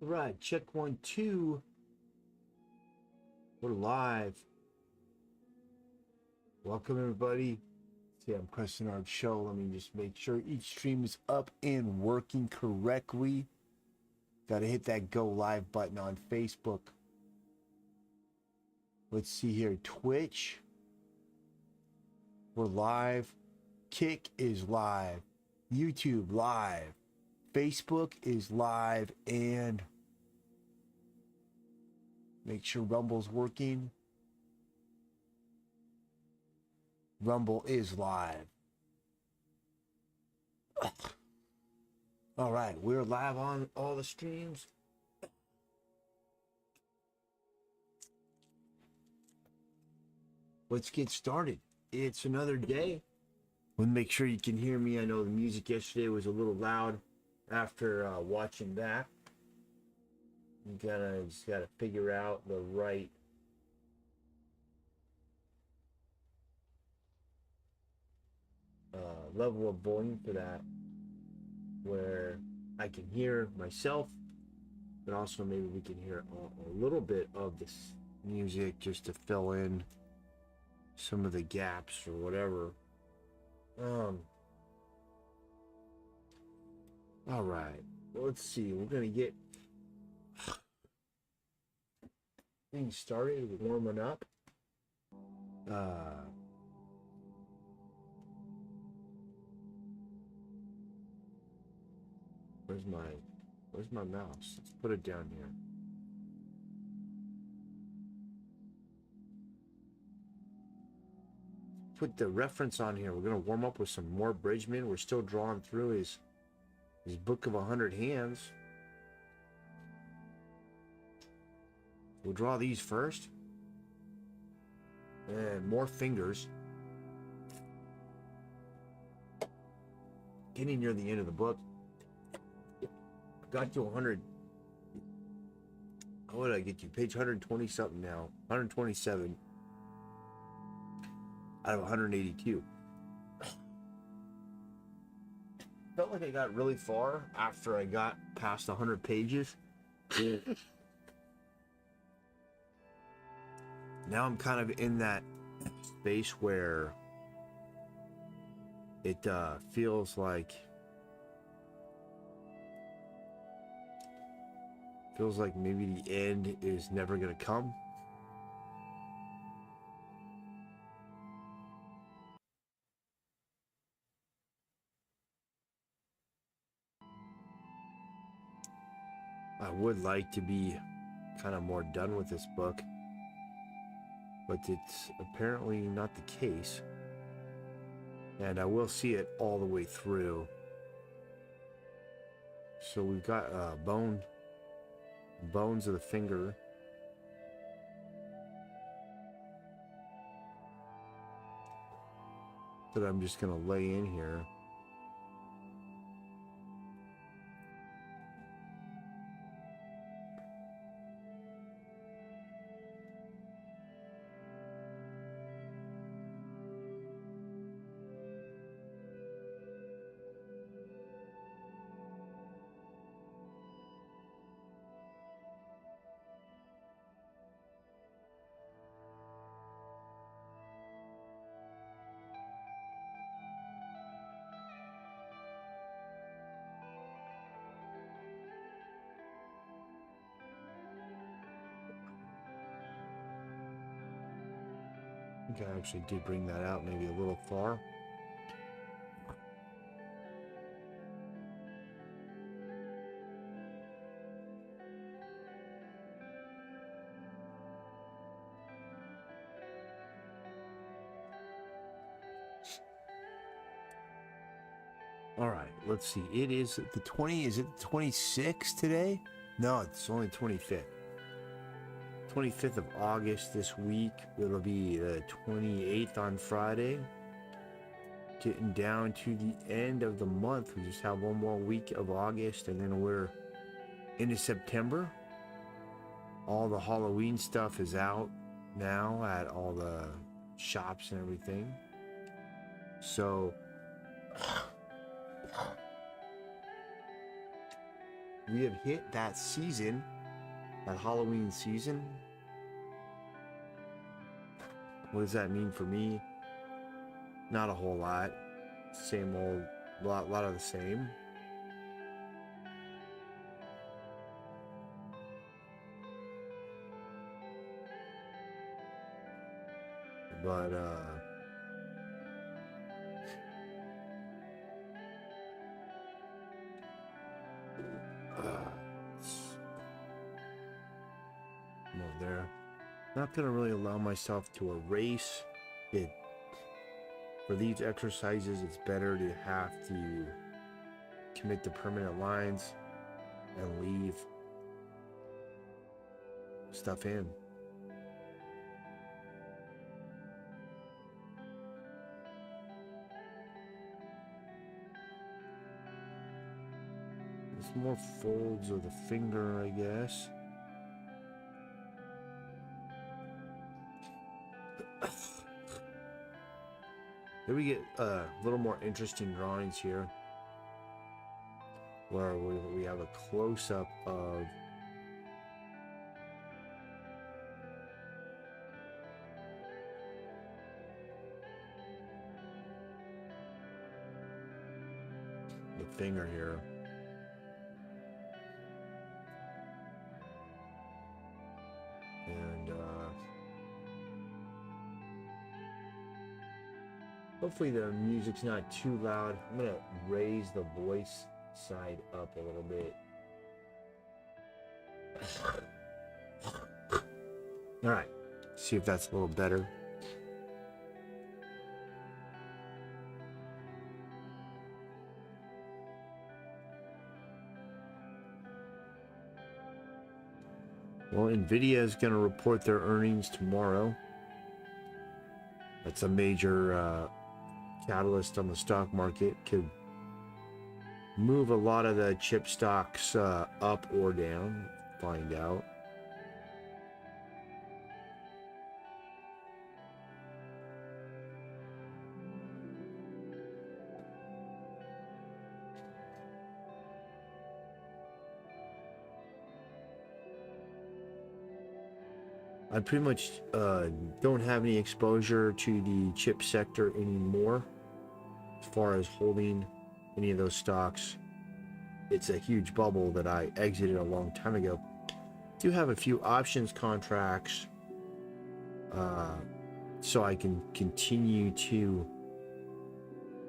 Right, check one, two. We're live. Welcome, everybody. See, I'm pressing our show. Let me just make sure each stream is up and working correctly. Got to hit that go live button on Facebook. Let's see here. Twitch. We're live. Kick is live. YouTube live. Facebook is live. And make sure Rumble's working. Rumble is live. All right, we're live on all the streams. Let's get started. It's another day. We'll make sure you can hear me. I know the music yesterday was a little loud after watching that. You just gotta figure out the right level of volume for that, where I can hear myself, but also maybe we can hear a little bit of this music just to fill in some of the gaps or whatever. All right, let's see. We're gonna get things started, warming up. Where's my mouse? Let's put it down here. Put the reference on here. We're gonna warm up with some more Bridgman. We're still drawing through his book of 100 hands. We'll draw these first. And more fingers. Getting near the end of the book. Got to 100. What did I get you? Page 120 something now. 127 out of 182. Felt like I got really far after I got past 100 pages. Now I'm kind of in that space where it feels like maybe the end is never gonna come. I would like to be kind of more done with this book, but it's apparently not the case. And I will see it all the way through. So we've got bones of the finger. That I'm just gonna lay in here. I think I actually did bring that out maybe a little far. All right, let's see. It is the 20. Is it the 26th today? No, it's only 25th. 25th of August this week. It'll be the 28th on Friday. Getting down to the end of the month. We just have one more week of August, and then we're into September. All the Halloween stuff is out now at all the shops and everything. So we have hit that season, that Halloween season. What does that mean for me? Not a whole lot. Same old, lot of the same. But come over there. Not gonna really allow myself to erase it. For these exercises, it's better to have to commit to permanent lines and leave stuff in. There's more folds of the finger, I guess. Here we get a little more interesting drawings here, where we have a close-up of the finger here. And hopefully the music's not too loud. I'm gonna raise the voice side up a little bit. All right, see if that's a little better. Well, Nvidia is going to report their earnings tomorrow. That's a major catalyst on the stock market. Could move a lot of the chip stocks up or down. Find out. I pretty much don't have any exposure to the chip sector anymore as far as holding any of those stocks. It's a huge bubble that I exited a long time ago. Do have a few options contracts so I can continue to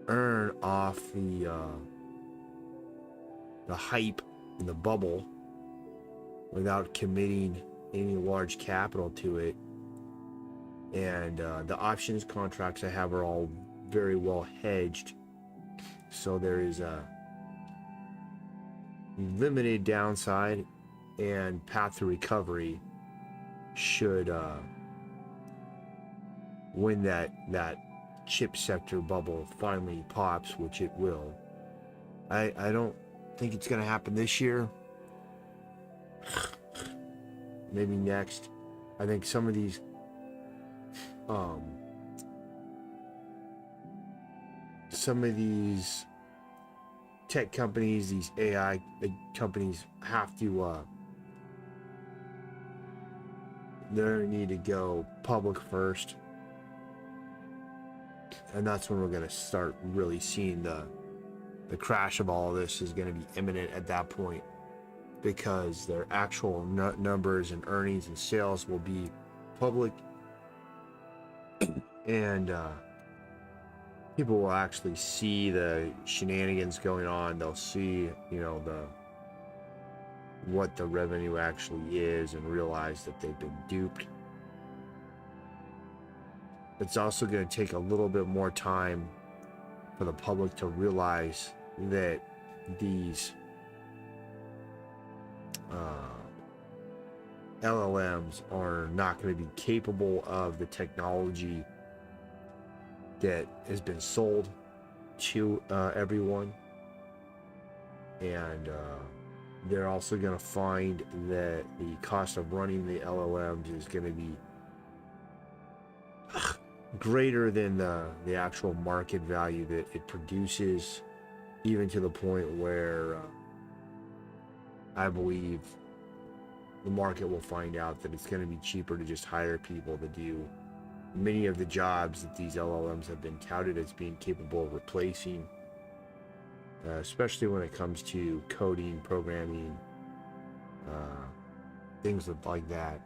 earn off the hype in the bubble without committing any large capital to it. And the options contracts I have are all very well hedged, so there is a limited downside and path to recovery should when that chip sector bubble finally pops, which it will. I don't think it's going to happen this year. Maybe next. I think some of these tech companies, these AI companies have to they need to go public first, and that's when we're going to start really seeing the crash of all of this is going to be imminent at that point, because their actual numbers and earnings and sales will be public, and people will actually see the shenanigans going on. They'll see, what the revenue actually is and realize that they've been duped. It's also going to take a little bit more time for the public to realize that these LLMs are not going to be capable of the technology that has been sold to everyone. And they're also going to find that the cost of running the LLMs is going to be greater than the actual market value that it produces, even to the point where I believe the market will find out that it's going to be cheaper to just hire people to do many of the jobs that these LLMs have been touted as being capable of replacing, especially when it comes to coding, programming, things like that.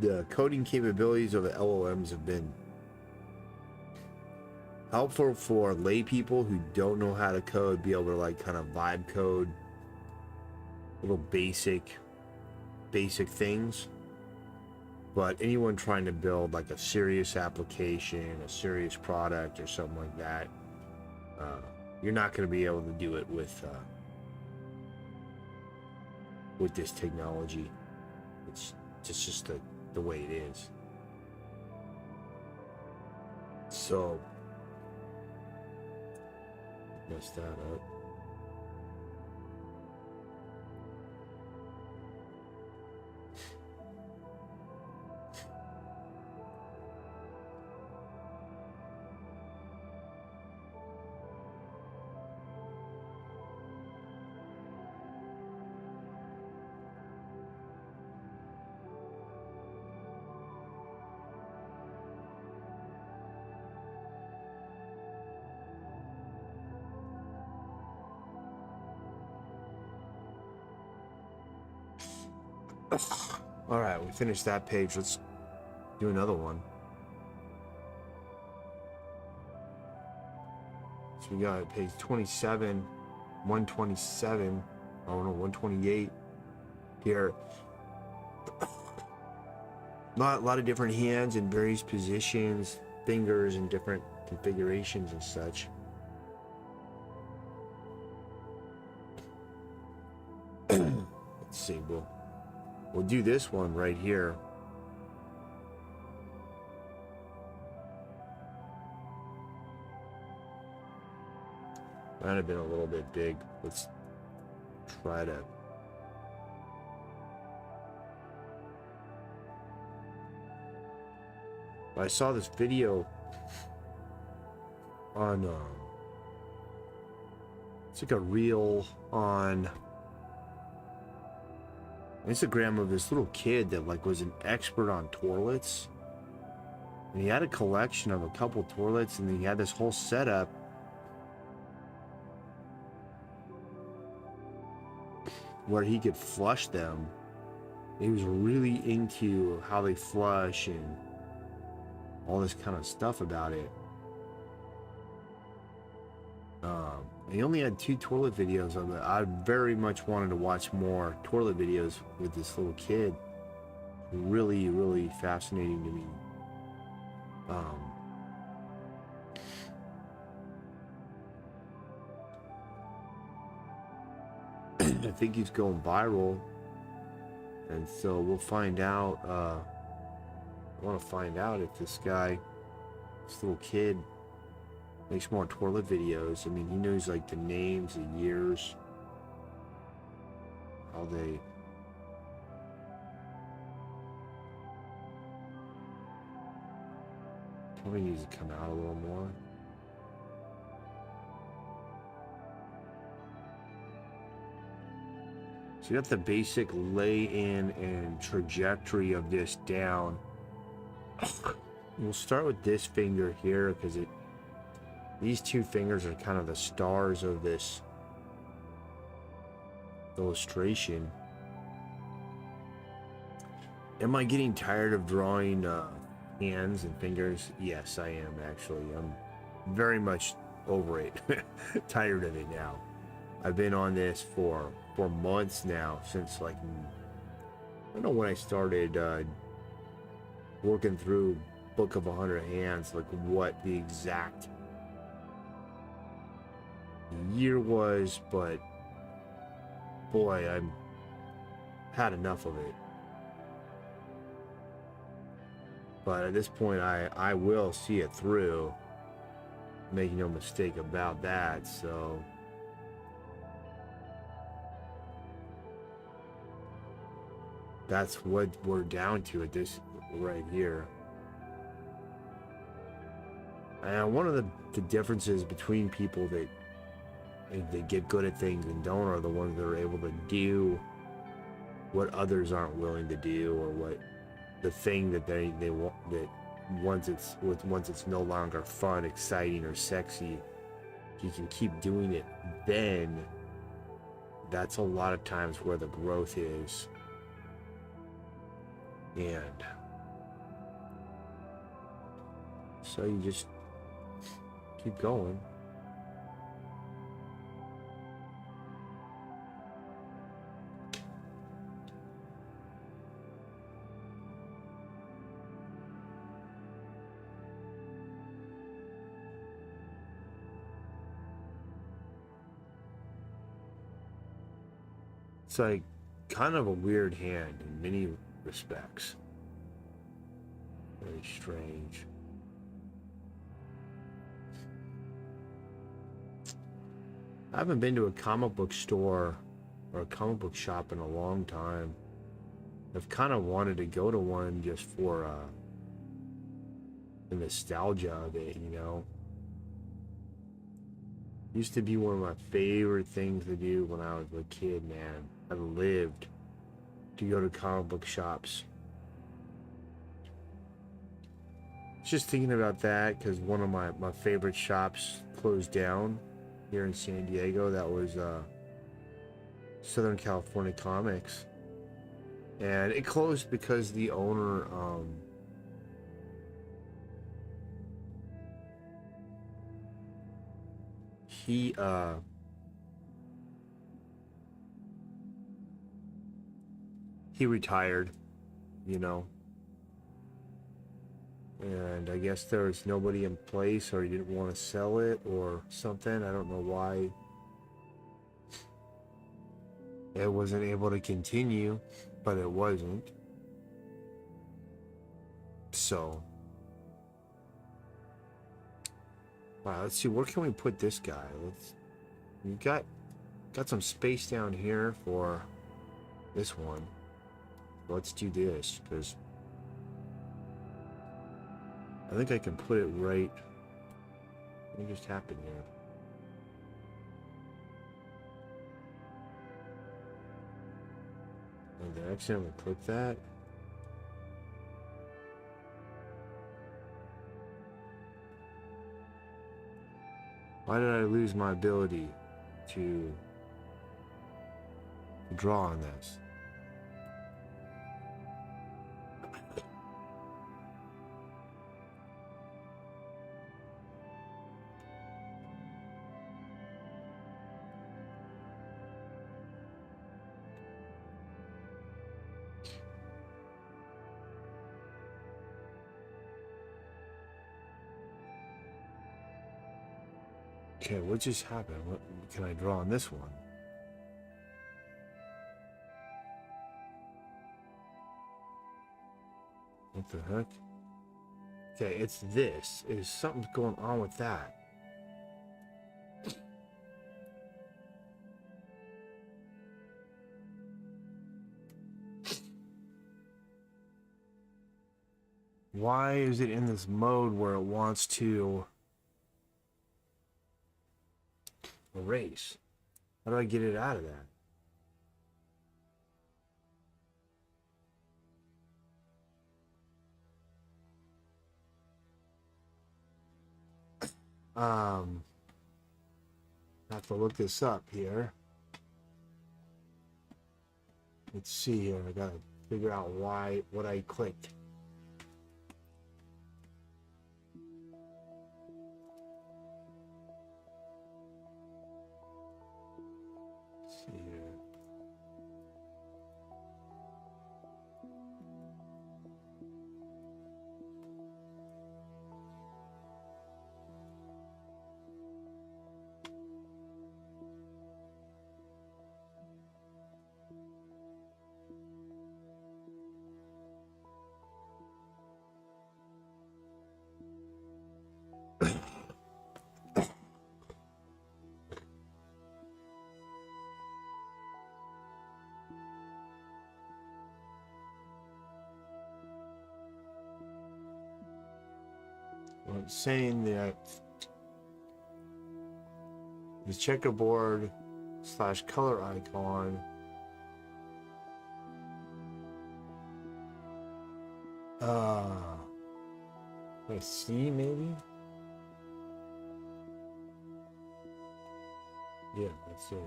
The coding capabilities of the LLMs have been helpful for lay people who don't know how to code, be able to like kind of vibe code little basic things. But anyone trying to build like a serious application, a serious product or something like that, you're not going to be able to do it with this technology. It's just the way it is. So mess that up. All right, we finished that page. Let's do another one. So we got page 27, 127, oh no, 128 here. A lot of different hands in various positions, fingers in different configurations and such. Let's see, we'll do this one right here. Might have been a little bit big. Let's try to. I saw this video on it's like a reel on Instagram of this little kid that like was an expert on toilets, and he had a collection of a couple toilets, and he had this whole setup where he could flush them. He was really into how they flush and all this kind of stuff about it. He only had 2 toilet videos of it. I very much wanted to watch more toilet videos with this little kid. Really, really fascinating to me. I think he's going viral, and so we'll find out. I want to find out if this little kid, makes more toilet videos. I mean, he knows like the names, the years, how they. Probably needs to come out a little more. So you got the basic lay-in and trajectory of this down. We'll start with this finger here because these 2 fingers are kind of the stars of this illustration. Am I getting tired of drawing hands and fingers? Yes, I am actually. I'm very much over it. Tired of it now. I've been on this for months now, since like, I don't know when I started working through Book of 100 Hands, like what the exact year was, but boy, I'm had enough of it. But at this point, I will see it through. Make no mistake about that. So that's what we're down to at this right here. And one of the differences between people that they get good at things and don't are the ones that are able to do what others aren't willing to do, or what the thing that they want, that once it's no longer fun, exciting, or sexy, you can keep doing it. Then that's a lot of times where the growth is. And so you just keep going. It's like kind of a weird hand in many respects. Very strange. I haven't been to a comic book store or a comic book shop in a long time. I've kind of wanted to go to one just for the nostalgia of it, you know. Used to be one of my favorite things to do when I was a kid, man. I lived to go to comic book shops. Just thinking about that because one of my favorite shops closed down here in San Diego. That was Southern California Comics. And it closed because the owner he retired, you know. And I guess there was nobody in place, or he didn't want to sell it or something. I don't know why it wasn't able to continue, but it wasn't. So, wow, let's see, where can we put this guy? We got some space down here for this one. Let's do this, because I think I can put it right. What just happened here? Oh, did I accidentally click that? Why did I lose my ability to draw on this? Okay, what just happened? What can I draw on this one? What the heck? Okay, it's this. Is something's going on with that? Why is it in this mode where it wants to erase? How do I get it out of that? I have to look this up here. Let's see here. I gotta figure out what I clicked. Let's see here. Well, it's saying that the checkerboard / color icon let's see, maybe. Yeah, that's it.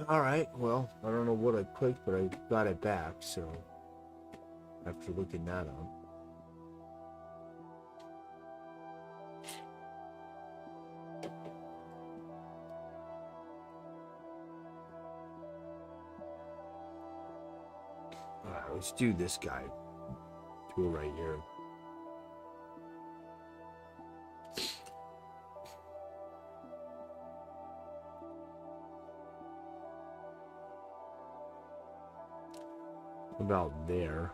All right, well, I don't know what I clicked, but I got it back, so after looking that up. All right, let's do this guy. Tool right here. About there.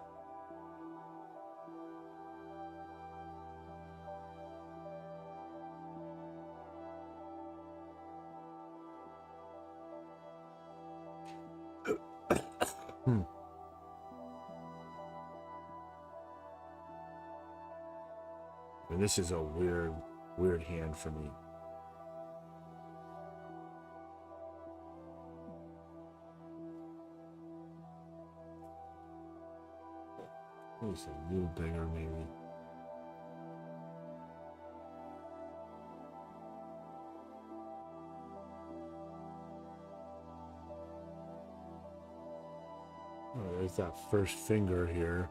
And this is a weird hand for me. It's a little bigger, maybe. Oh, there's that first finger here.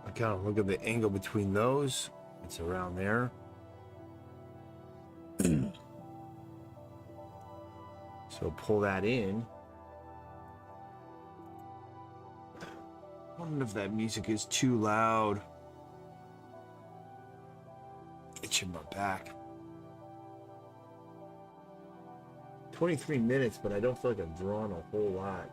I kind of look at the angle between those. It's around there. So pull that in. I wonder if that music is too loud. Itching my back. 23 minutes, but I don't feel like I've drawn a whole lot.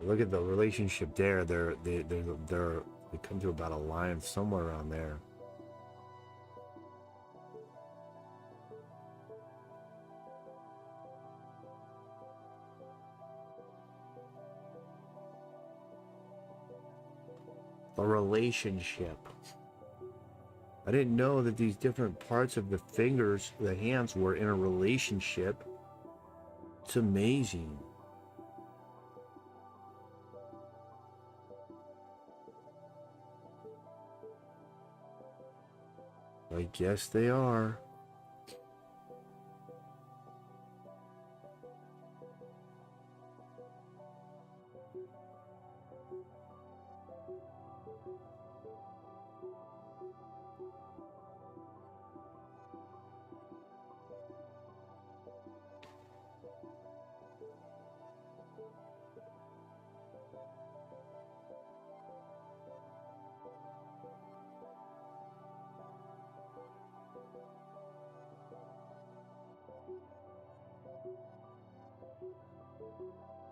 Look at the relationship there. They come to about a line somewhere around there. A relationship. I didn't know that these different parts of the fingers, the hands, were in a relationship. It's amazing. I guess they are.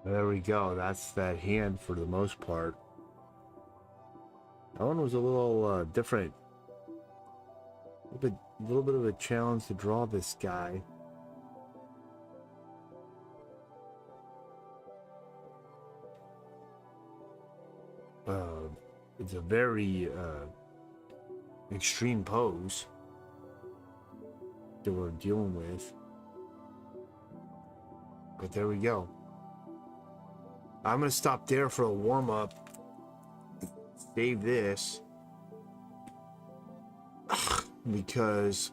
There we go. That's that hand for the most part. That one was a little different. A little bit of a challenge to draw this guy. It's a very extreme pose that we're dealing with. But there we go. I'm going to stop there for a warm-up. Save this. Because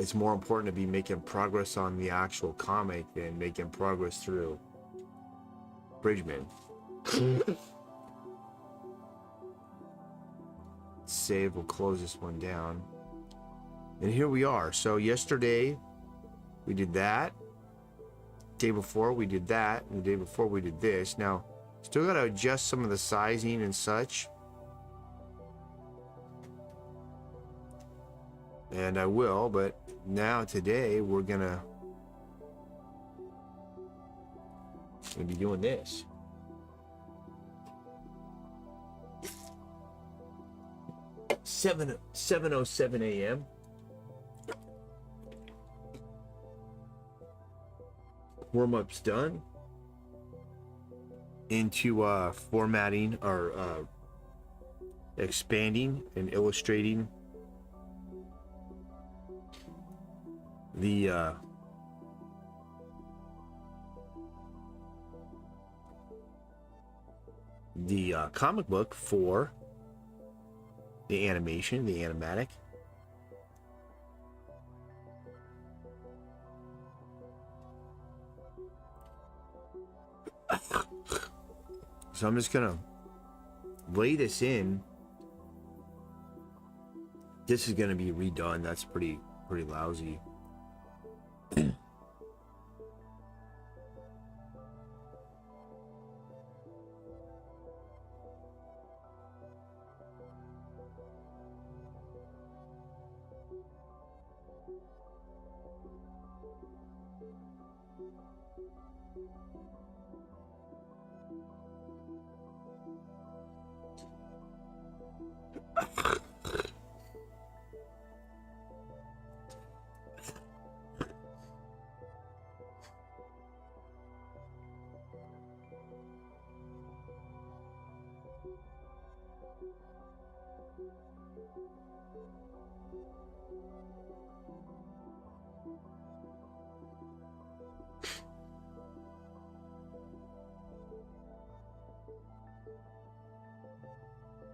it's more important to be making progress on the actual comic than making progress through Bridgman. Save, we'll close this one down. And here we are. So yesterday we did that. Day before we did that. And the day before we did this. Now, still got to adjust some of the sizing and such. And I will, but now today we're gonna be doing this. Seven 7:07 a.m. Warm-up's done. Into formatting or expanding and illustrating the comic book for the animation, the animatic. So I'm just gonna lay this in. This is gonna be redone. That's pretty lousy.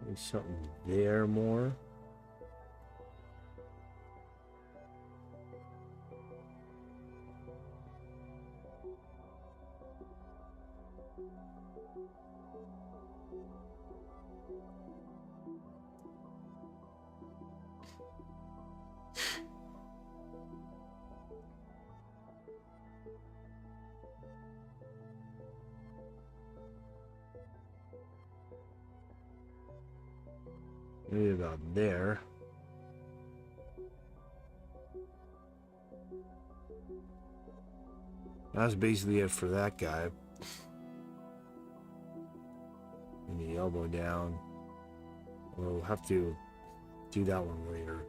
There's something there more. Maybe about there. That's basically it for that guy. And the elbow down. We'll have to do that one later.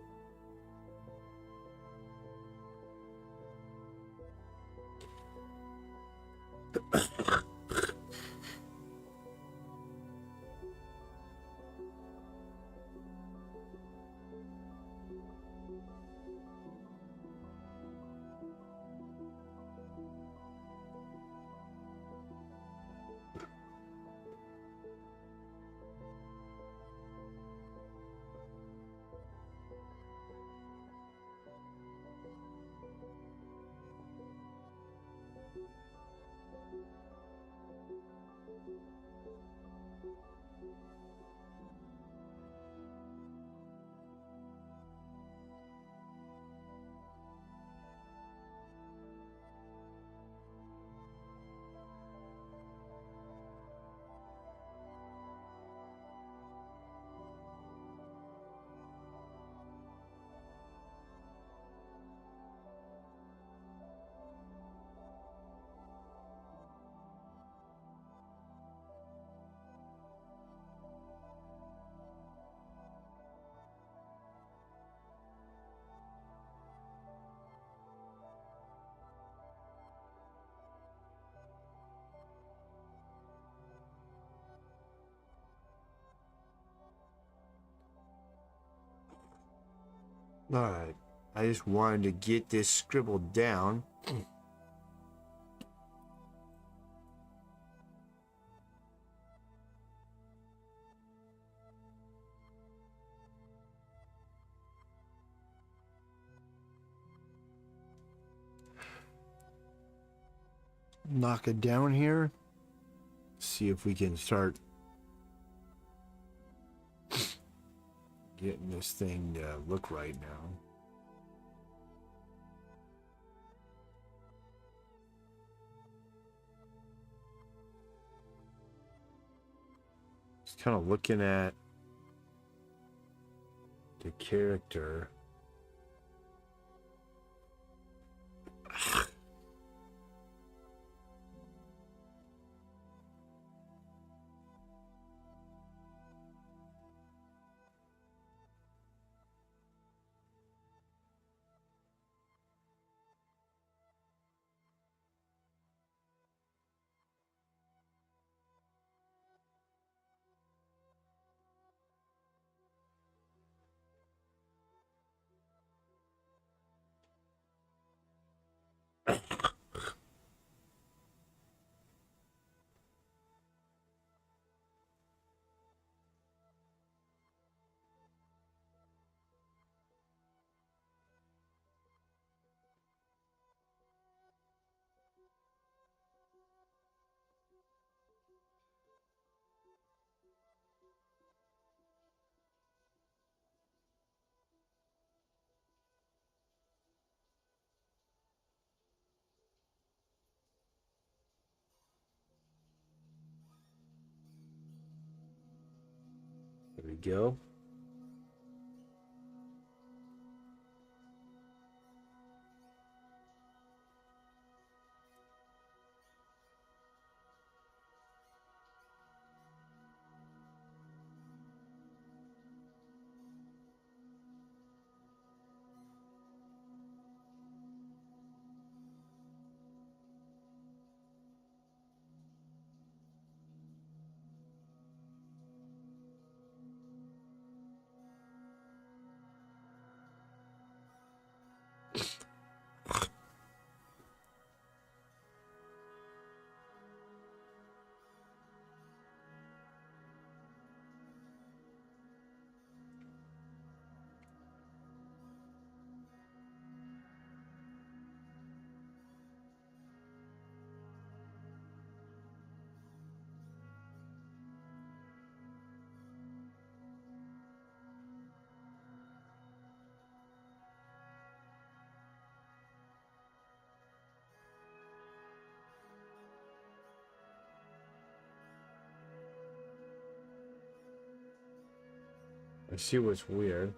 Alright, I just wanted to get this scribbled down. knock it down here. See if we can start getting this thing to look right now. Just kind of looking at the character. There we go. I see what's weird.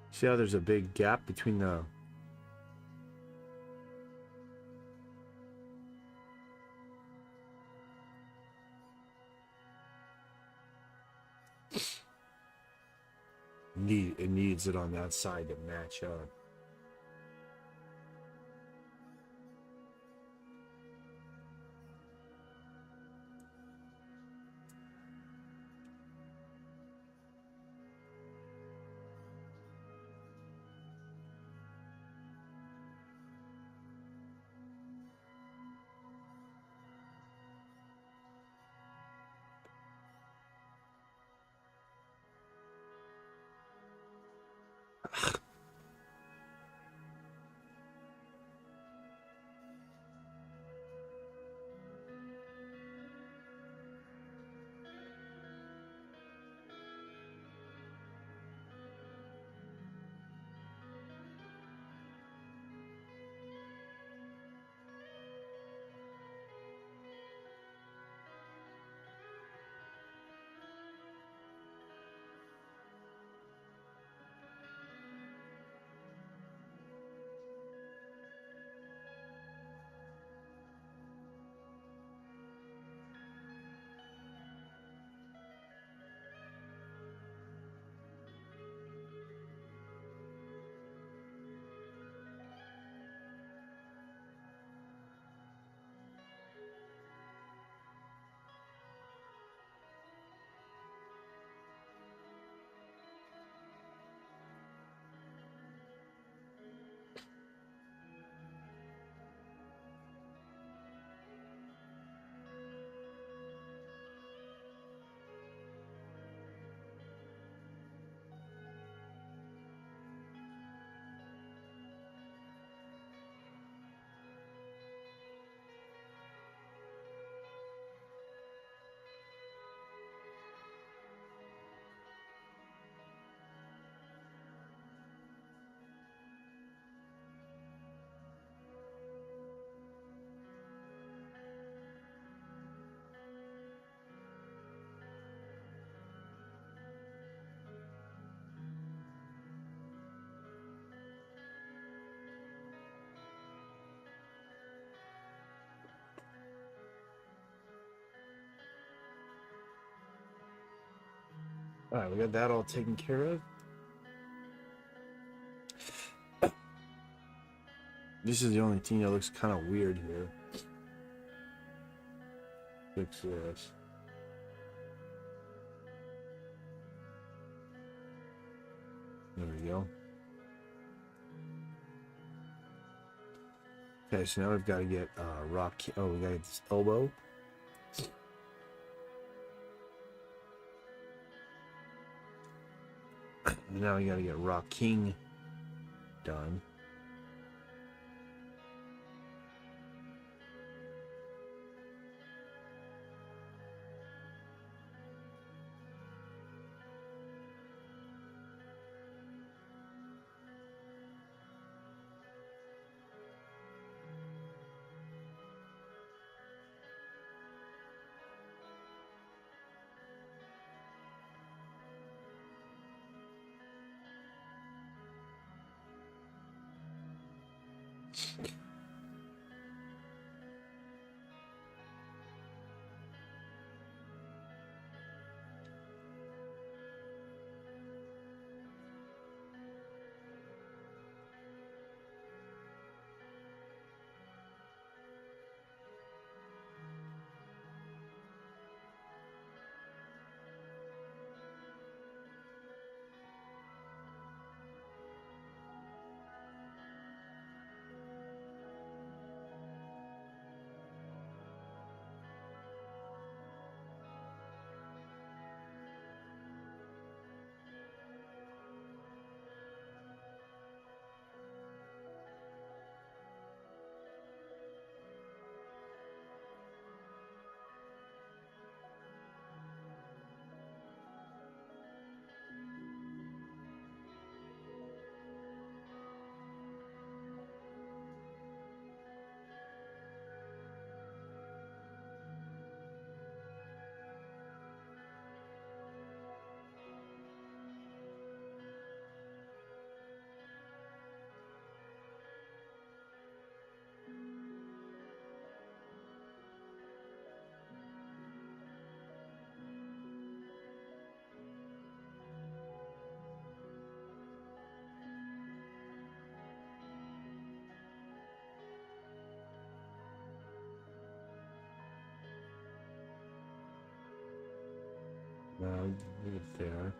See how there's a big gap between the... It needs it on that side to match up. All right, we got that all taken care of. This is the only thing that looks kind of weird here. Fix this. There we go. Okay, so now we've got to get rock. Oh, we got to get this elbow. Now we got to get Rock King done. Leave it there.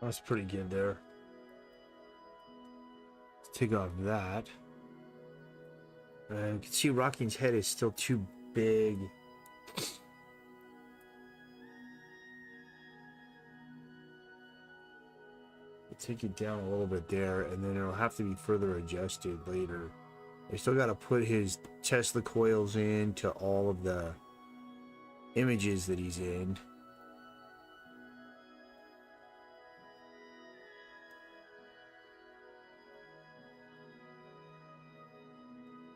That's pretty good there. Let's take off that. You can see Rocking's head is still too big. take it down a little bit there, and then it'll have to be further adjusted later. I still got to put his Tesla coils into all of the images that he's in.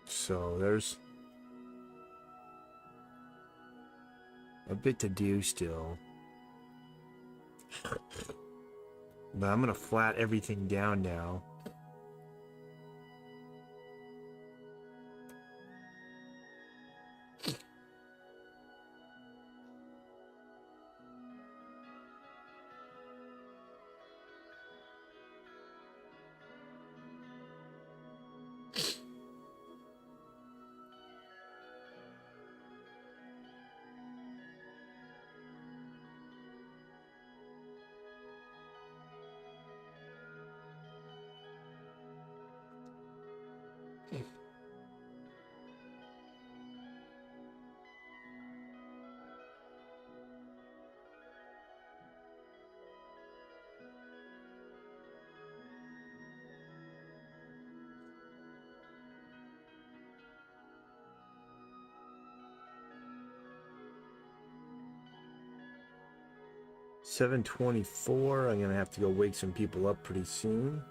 So there's a bit to do still. But I'm going to flat everything down now. $7:24. I'm gonna have to go wake some people up pretty soon.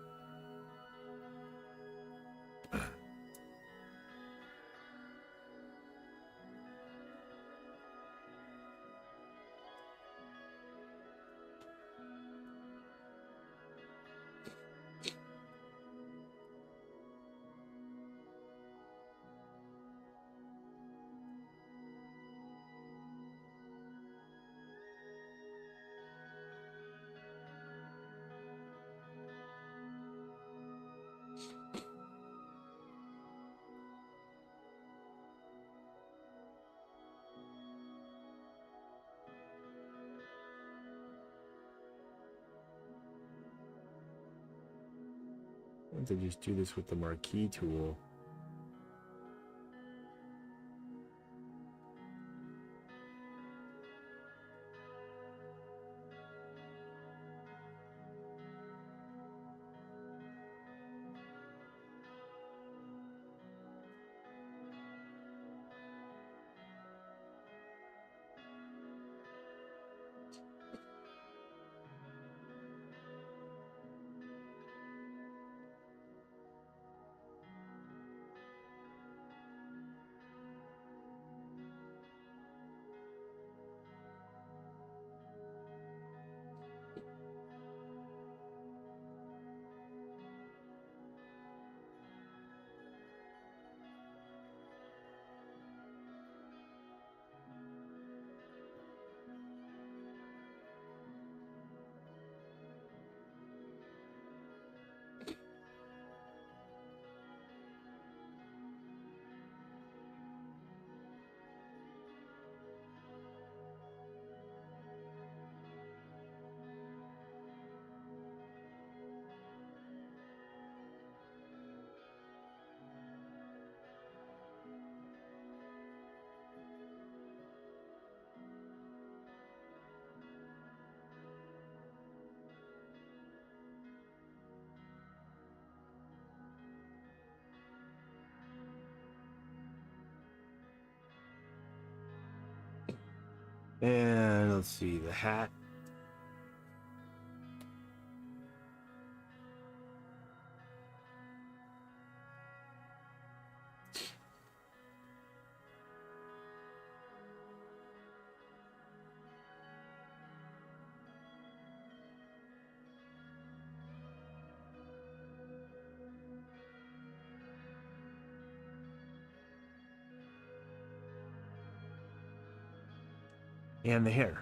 I have to just do this with the marquee tool. And let's see, the hat. And the hair.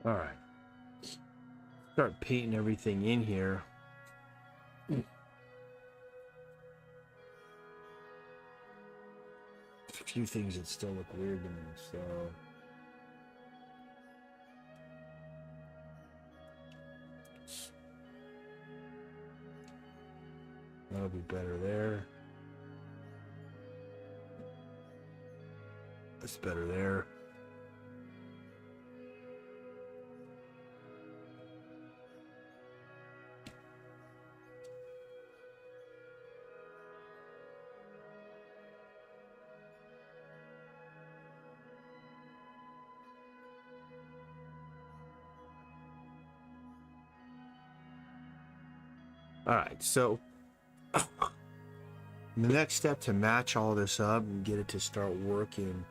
All right. start painting everything in here. A few things that still look weird to me, so that'll be better there. That's better there. All right, so the next step to match all this up and get it to start working,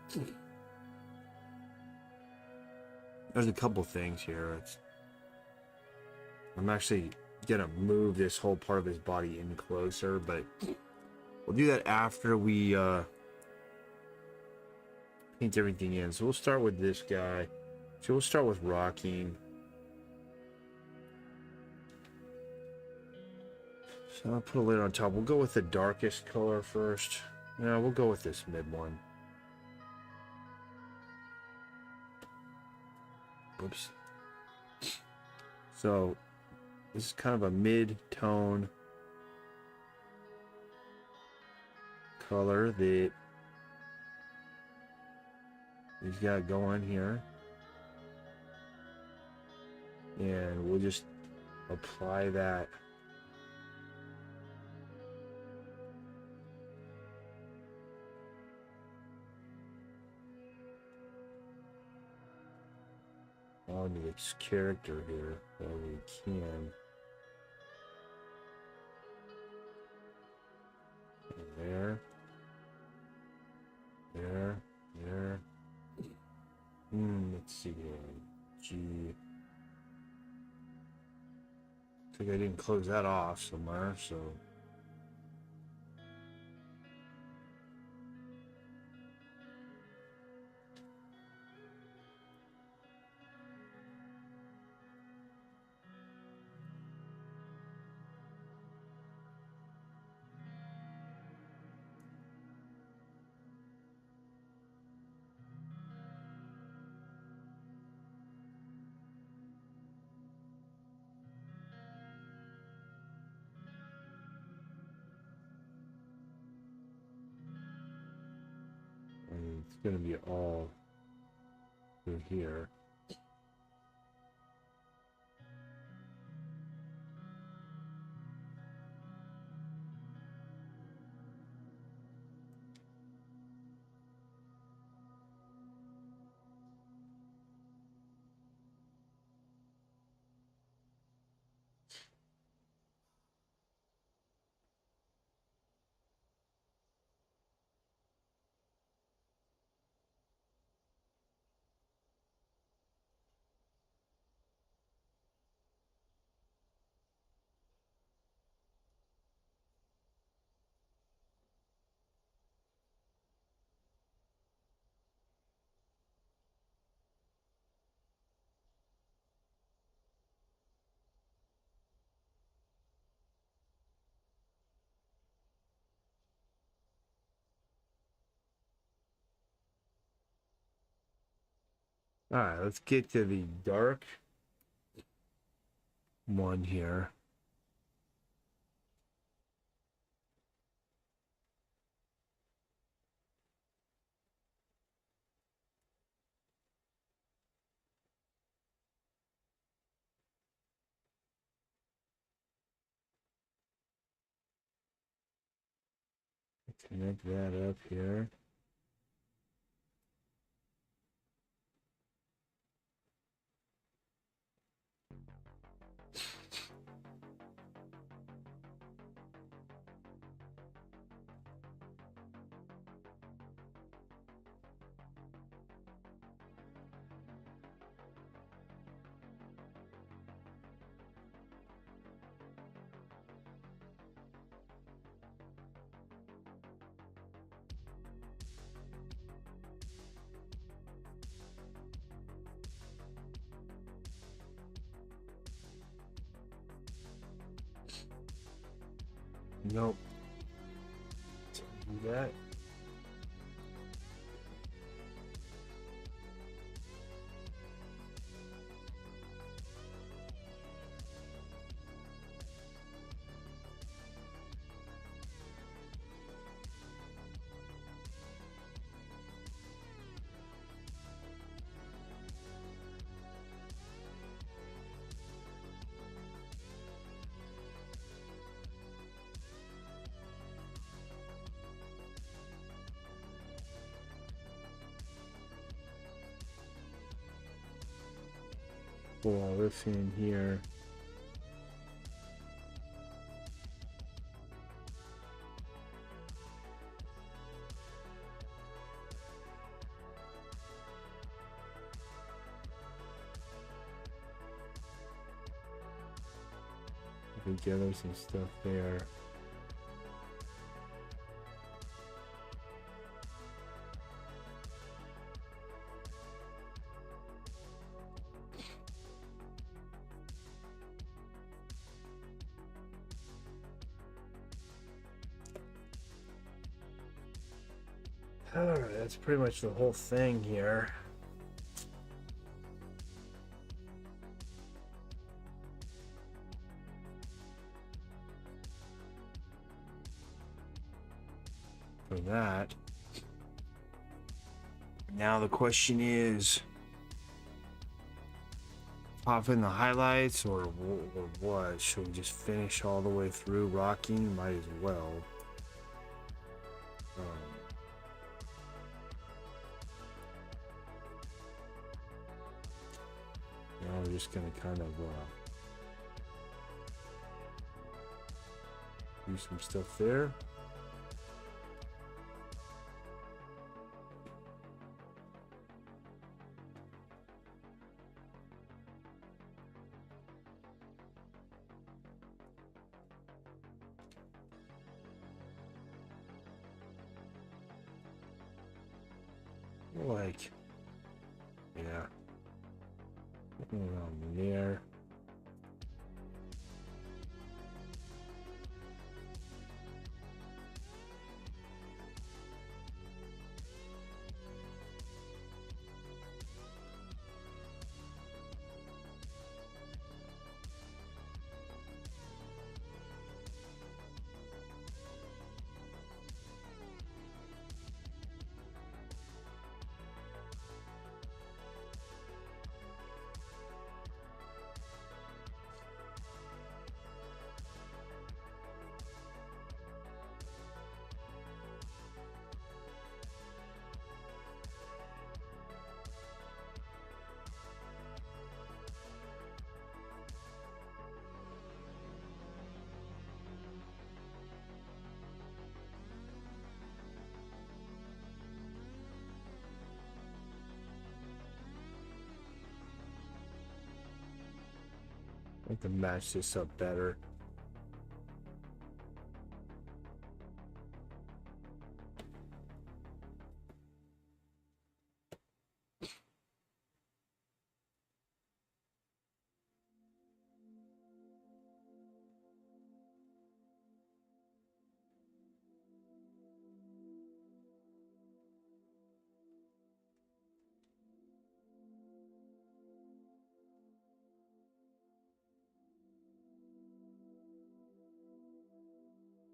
there's a couple things here. I'm actually gonna move this whole part of his body in closer, but we'll do that after we paint everything in. So we'll start with this guy. So we'll start with Rocking. So I'll put a lid on top. We'll go with the darkest color first. No, we'll go with this mid one. Oops. So this is kind of a mid-tone color that he's got going here. And we'll just apply that onto this character here where we can. There. Let's see here. G. I think I didn't close that off somewhere, so. And it's going to be all through here. All right, let's get to the dark one here. Connect that up here. Nope. Do that. Pull all this in here. Together some stuff there. Alright, that's pretty much the whole thing here. For that. Now the question is, pop in the highlights or what? Should we just finish all the way through rocking? Might as well. Now we're just gonna kind of do some stuff there. Like, yeah, around there. I can match this up better.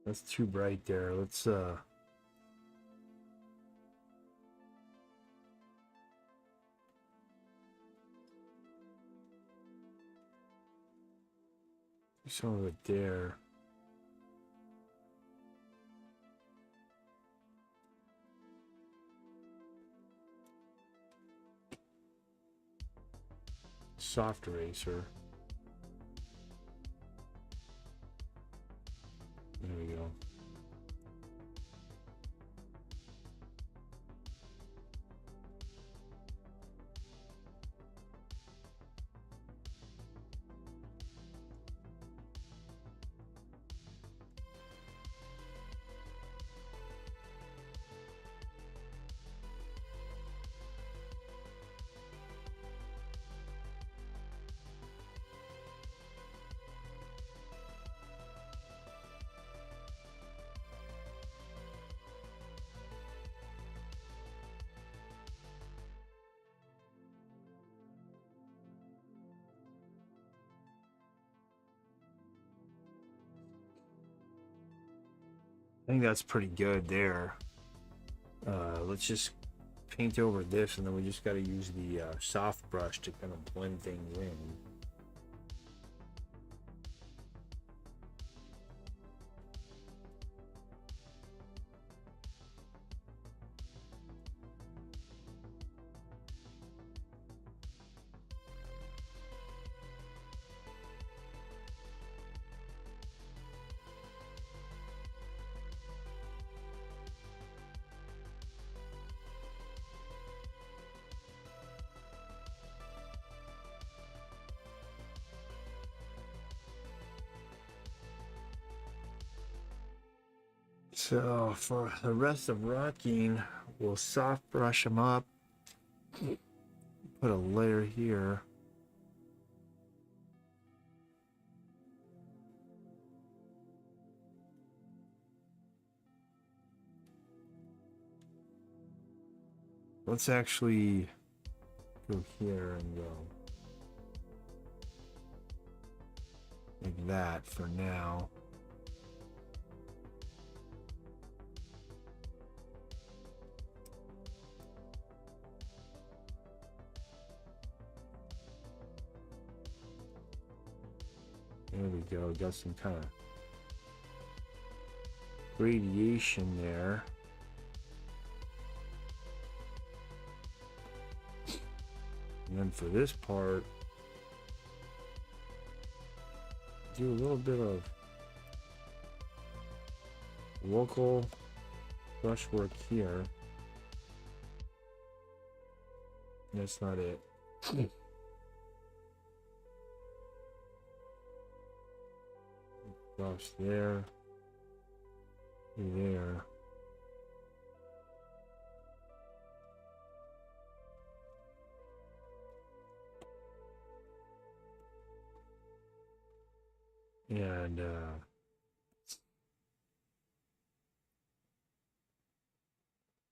That's too bright there. Let's do some of it there. Soft eraser. There we go. I think that's pretty good there. Let's just paint over this, and then we just got to use the soft brush to kind of blend things in. So for the rest of rocking, we'll soft brush them up. Put a layer here. Let's actually go here and go like that for now. There we go. Got some kind of radiation there. And then for this part, do a little bit of local brushwork here. That's not it. Brush there, there. And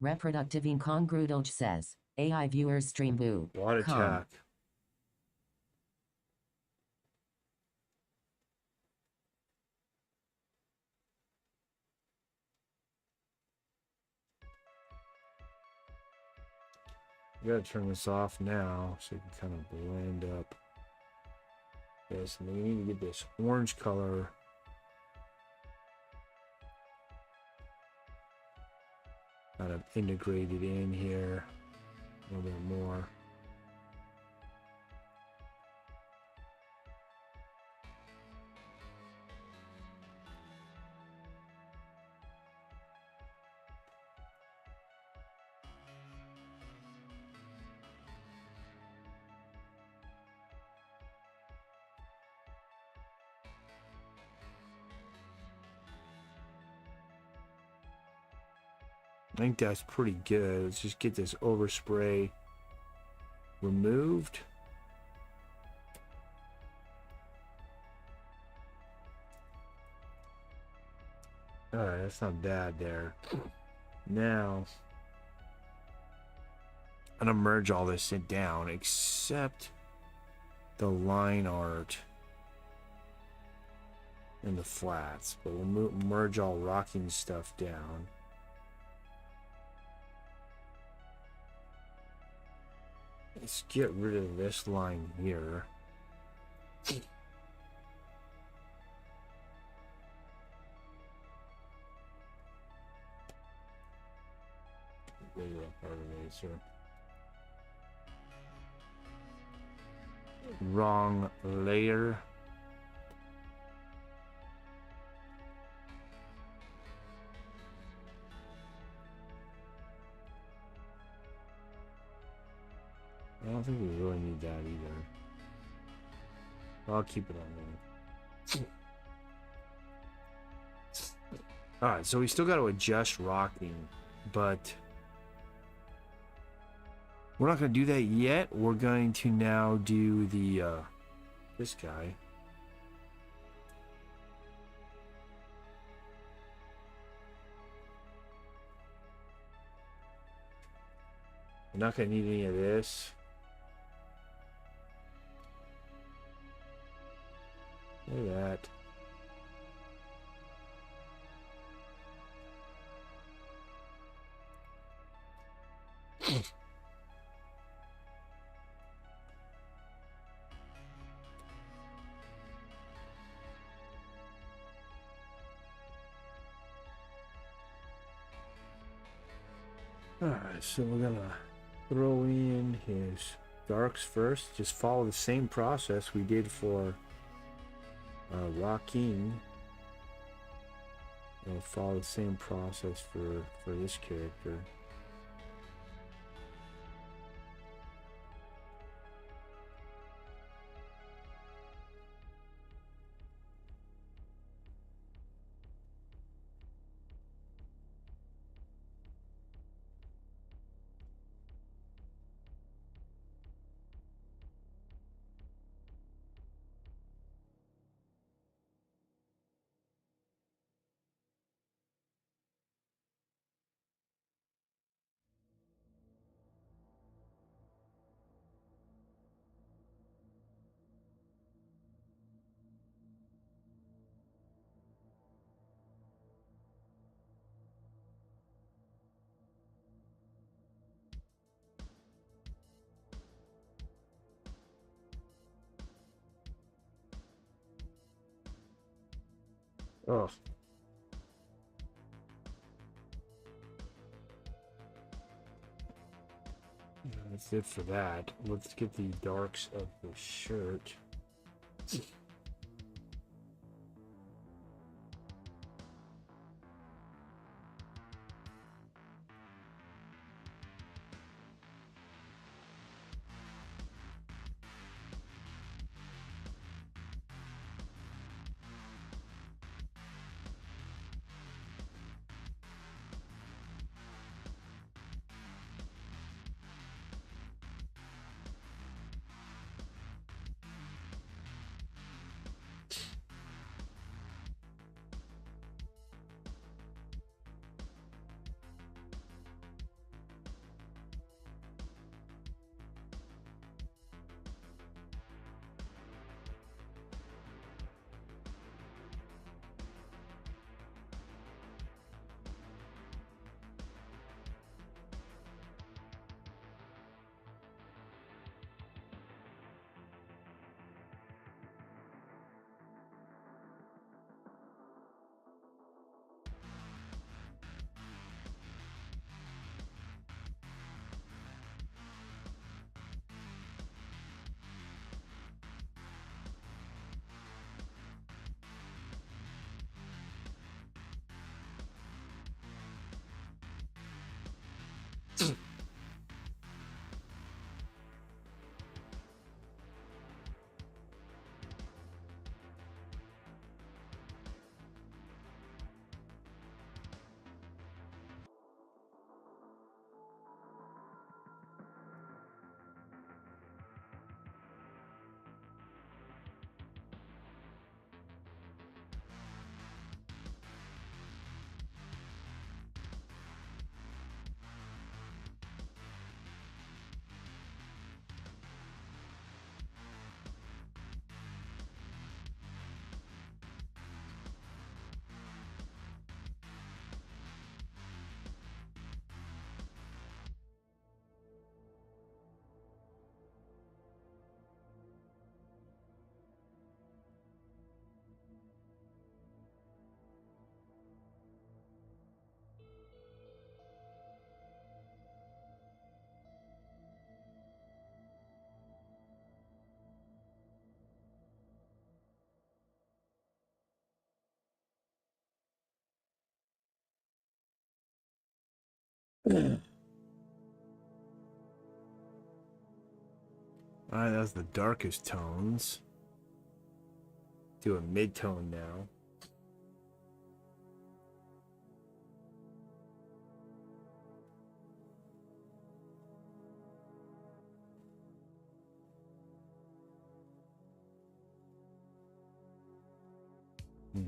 Reproductive incongruence says, AI viewers stream boo. what attack. I gotta turn this off now so you can kind of blend up this. And then we need to get this orange color kind of integrated in here a little bit more. I think that's pretty good. Let's just get this overspray removed. Alright, that's not bad there. Now, I'm gonna merge all this down except the line art and the flats, but we'll merge all rocking stuff down. Let's get rid of this line here. Wrong layer. I don't think we really need that either. I'll keep it on there. Alright, so we still got to adjust rocking, but we're not going to do that yet. We're going to now do the this guy. We're not going to need any of this. Look at that. Alright, so we're gonna throw in his darks first. Just follow the same process we did for Joaquin. We'll follow the same process for this character. Oh. That's it for that. Let's get the darks of the shirt. Alright, that's the darkest tones. Do a mid-tone now. Hmm.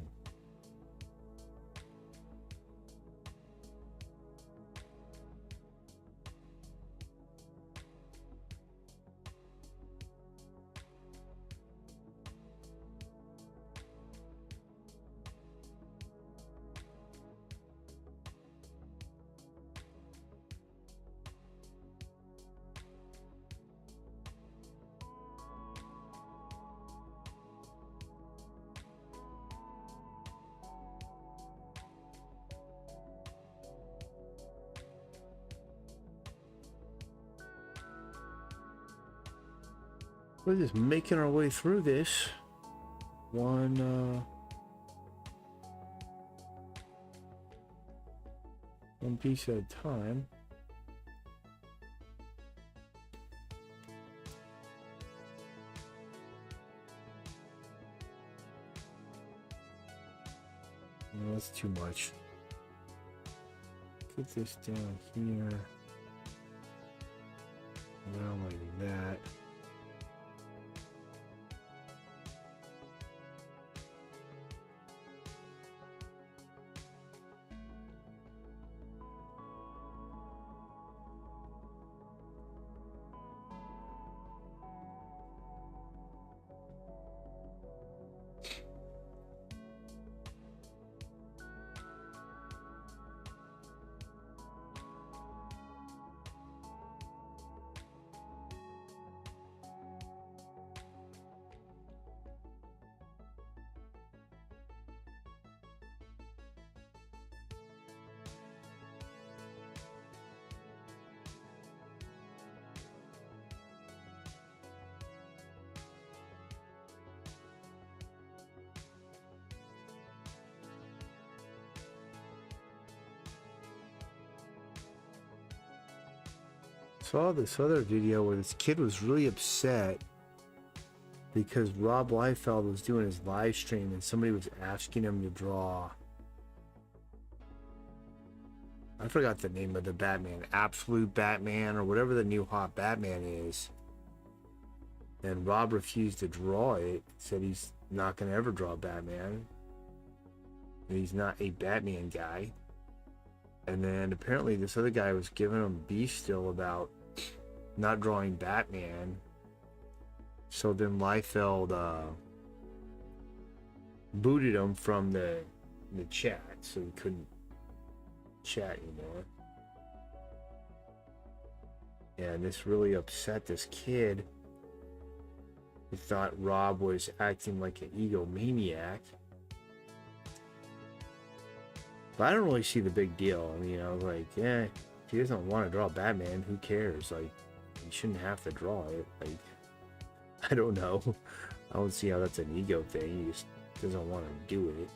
We're just making our way through this one piece at a time. No, that's too much. Put this down here. Around like that. Saw this other video where this kid was really upset because Rob Liefeld was doing his live stream and somebody was asking him to draw. I forgot the name of the Batman, Absolute Batman or whatever the new hot Batman is. And Rob refused to draw it, said he's not going to ever draw Batman. And he's not a Batman guy. And then apparently this other guy was giving him beef still about not drawing Batman. So then Liefeld booted him from the chat, so he couldn't chat anymore. And this really upset this kid. He thought Rob was acting like an egomaniac. But I don't really see the big deal. I mean, I was like, yeah, if he doesn't want to draw Batman, who cares? Like, he shouldn't have to draw it. Like, I don't know. I don't see how that's an ego thing. He just doesn't want to do it.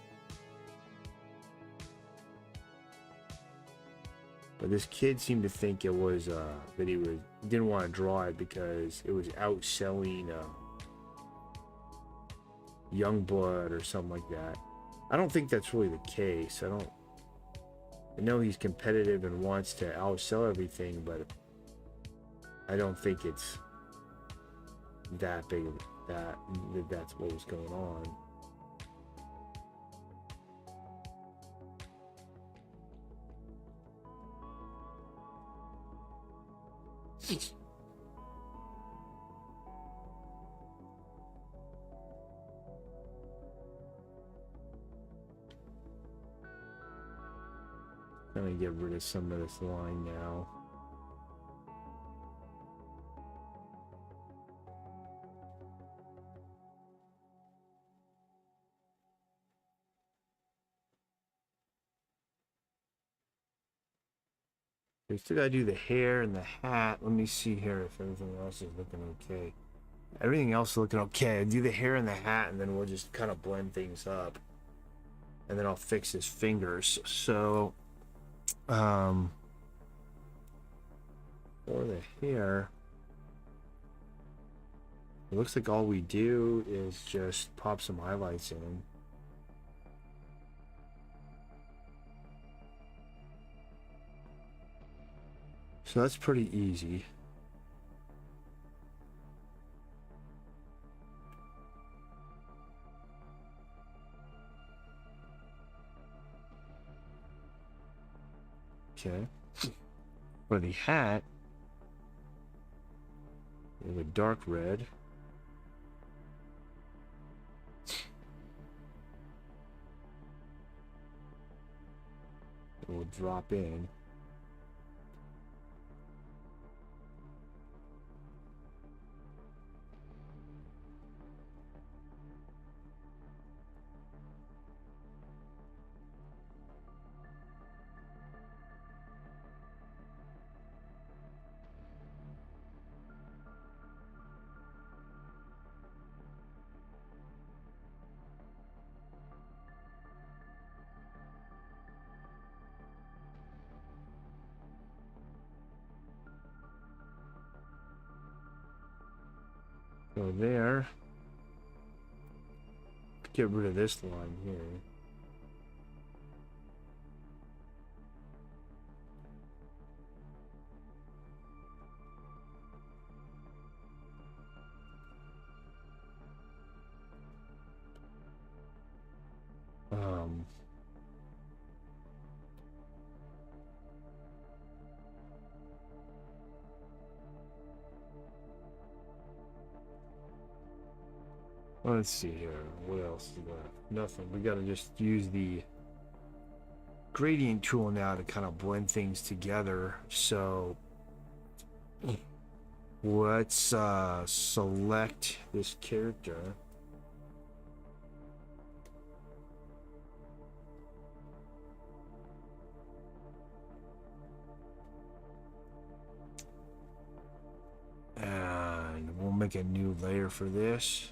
But this kid seemed to think it was that he didn't want to draw it because it was outselling Youngblood or something like that. I don't think that's really the case. I know he's competitive and wants to outsell everything, but I don't think it's that big of that's what was going on. Gonna get rid of some of this line now. We still gotta do the hair and the hat. Let me see here if everything else is looking okay. Everything else is looking okay. Do the hair and the hat, and then we'll just kind of blend things up. And then I'll fix his fingers. So, for the hair, it looks like all we do is just pop some highlights in. So that's pretty easy. Okay. For the hat, we have a dark red. We'll drop in. Go there. Get rid of this line here. Let's see here. What else is left? Nothing. We gotta just use the gradient tool now to kind of blend things together. So let's select this character. And we'll make a new layer for this.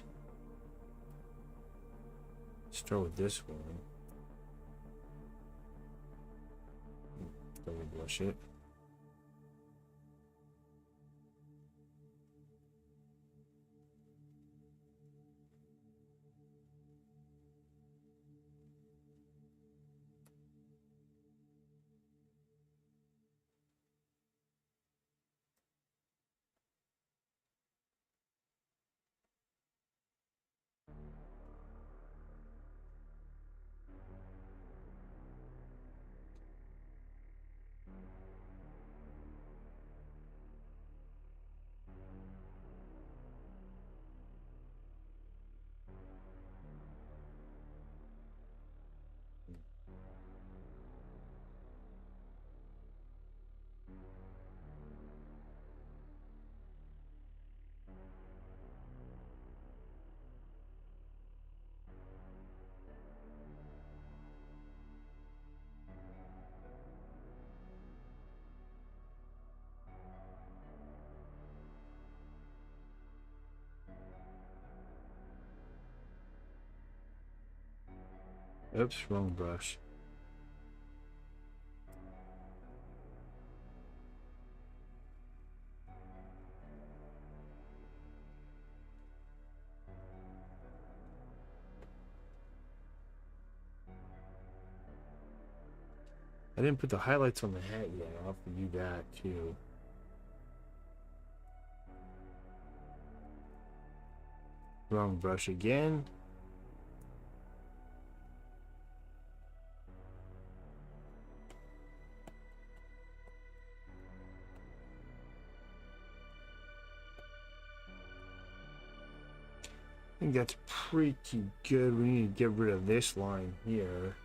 Start with this one. Double brush it. Oops, wrong brush. I didn't put the highlights on the hat yet. I'll have to do that too. Wrong brush again. I think that's pretty good. We need to get rid of this line here.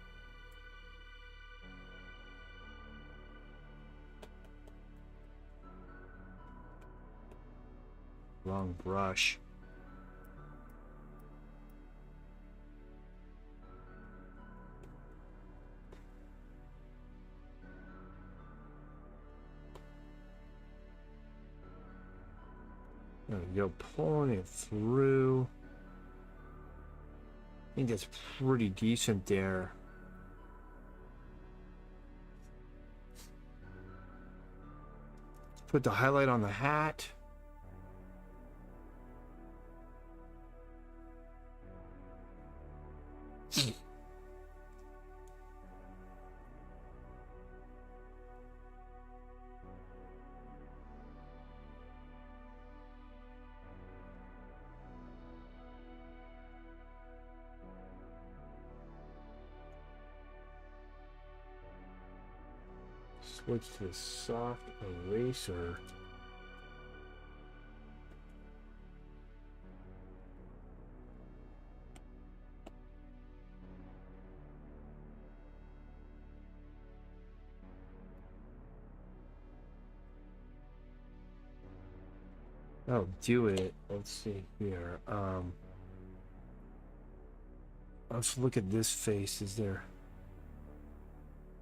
Wrong brush. There we go, pulling it through. I think that's pretty decent there. Put the highlight on the hat. Switch to the soft eraser. Oh, do it. Let's see here. Let's look at this face. Is there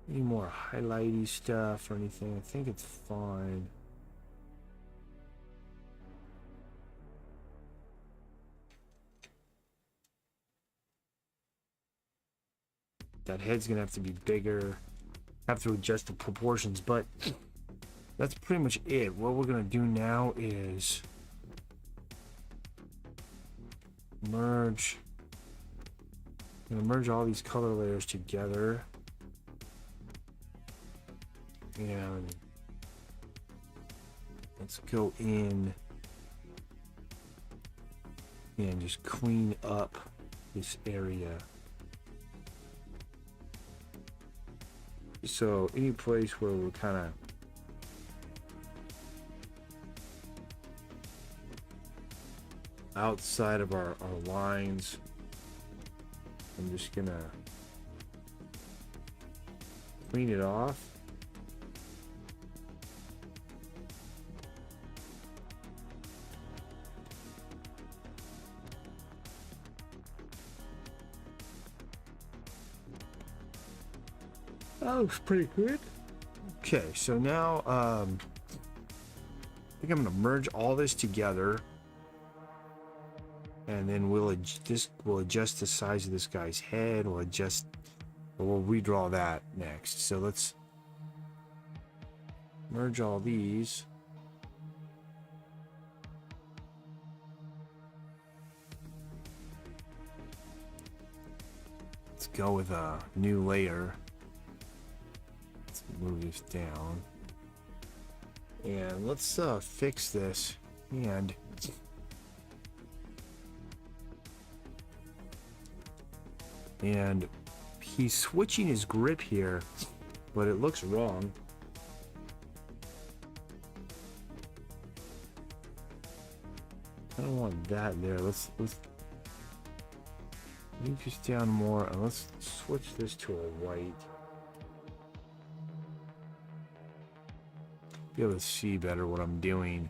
any more highlighty stuff or anything? I think it's fine. That head's gonna have to be bigger. Have to adjust the proportions, but that's pretty much it. What we're gonna do now is merge. I'm gonna merge all these color layers together. And let's go in and just clean up this area. So any place where we're kind of outside of our lines, I'm just gonna clean it off. That looks pretty good. Okay, so now I think I'm gonna merge all this together, and then we'll adjust the size of this guy's head. We'll redraw that next. So let's merge all these. Let's go with a new layer. Let's move this down. And let's fix this. And he's switching his grip here, but it looks wrong. I don't want that there. Let's move this down more, and let's switch this to a white. Be able to see better what I'm doing.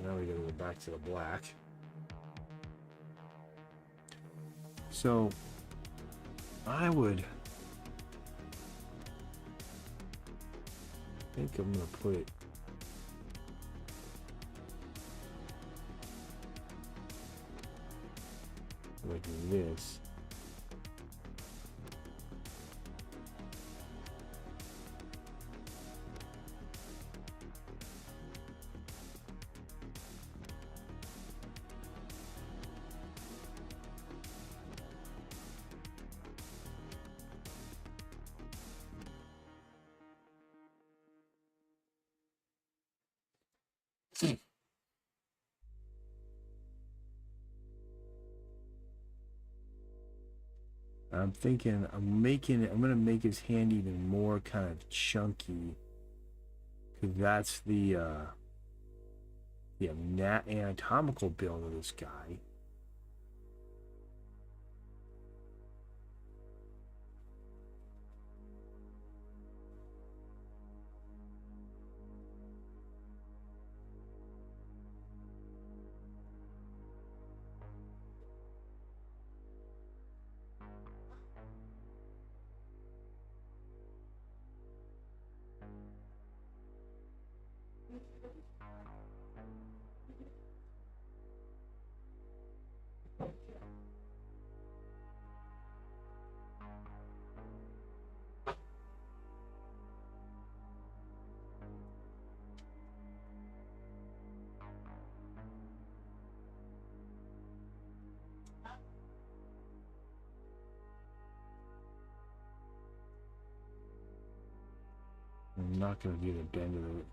Now we gotta go back to the black. So I think I'm gonna put it like this. I'm thinking I'm gonna make his hand even more kind of chunky, because that's the anatomical build of this guy. I'm not gonna do the bend of it.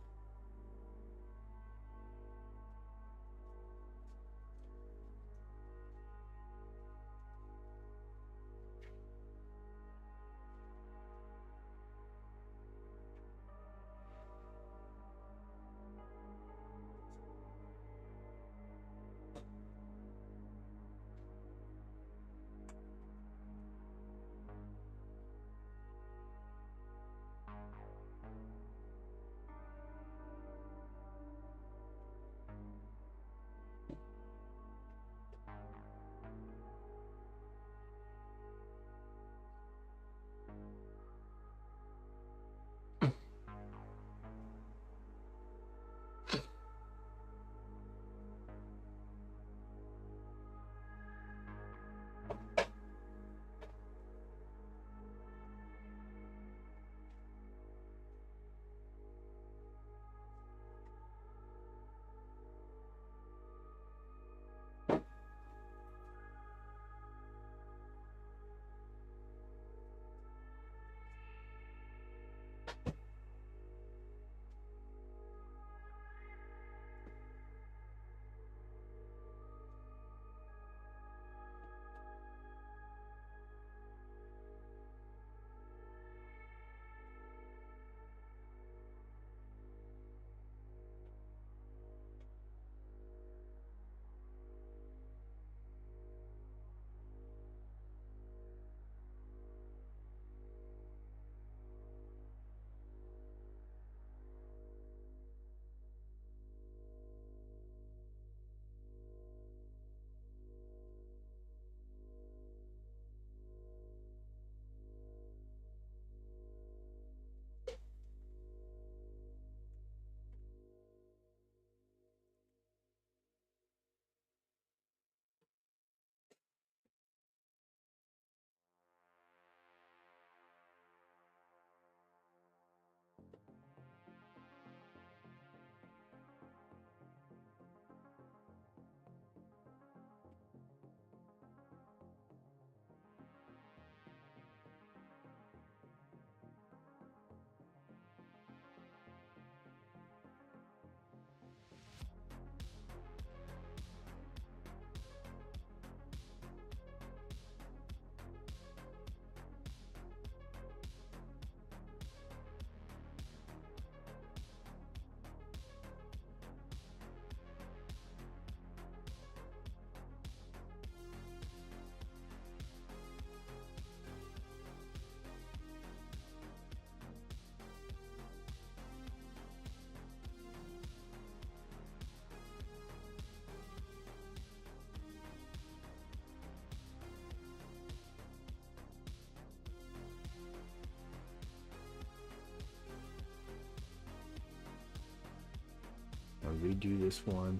redo this one.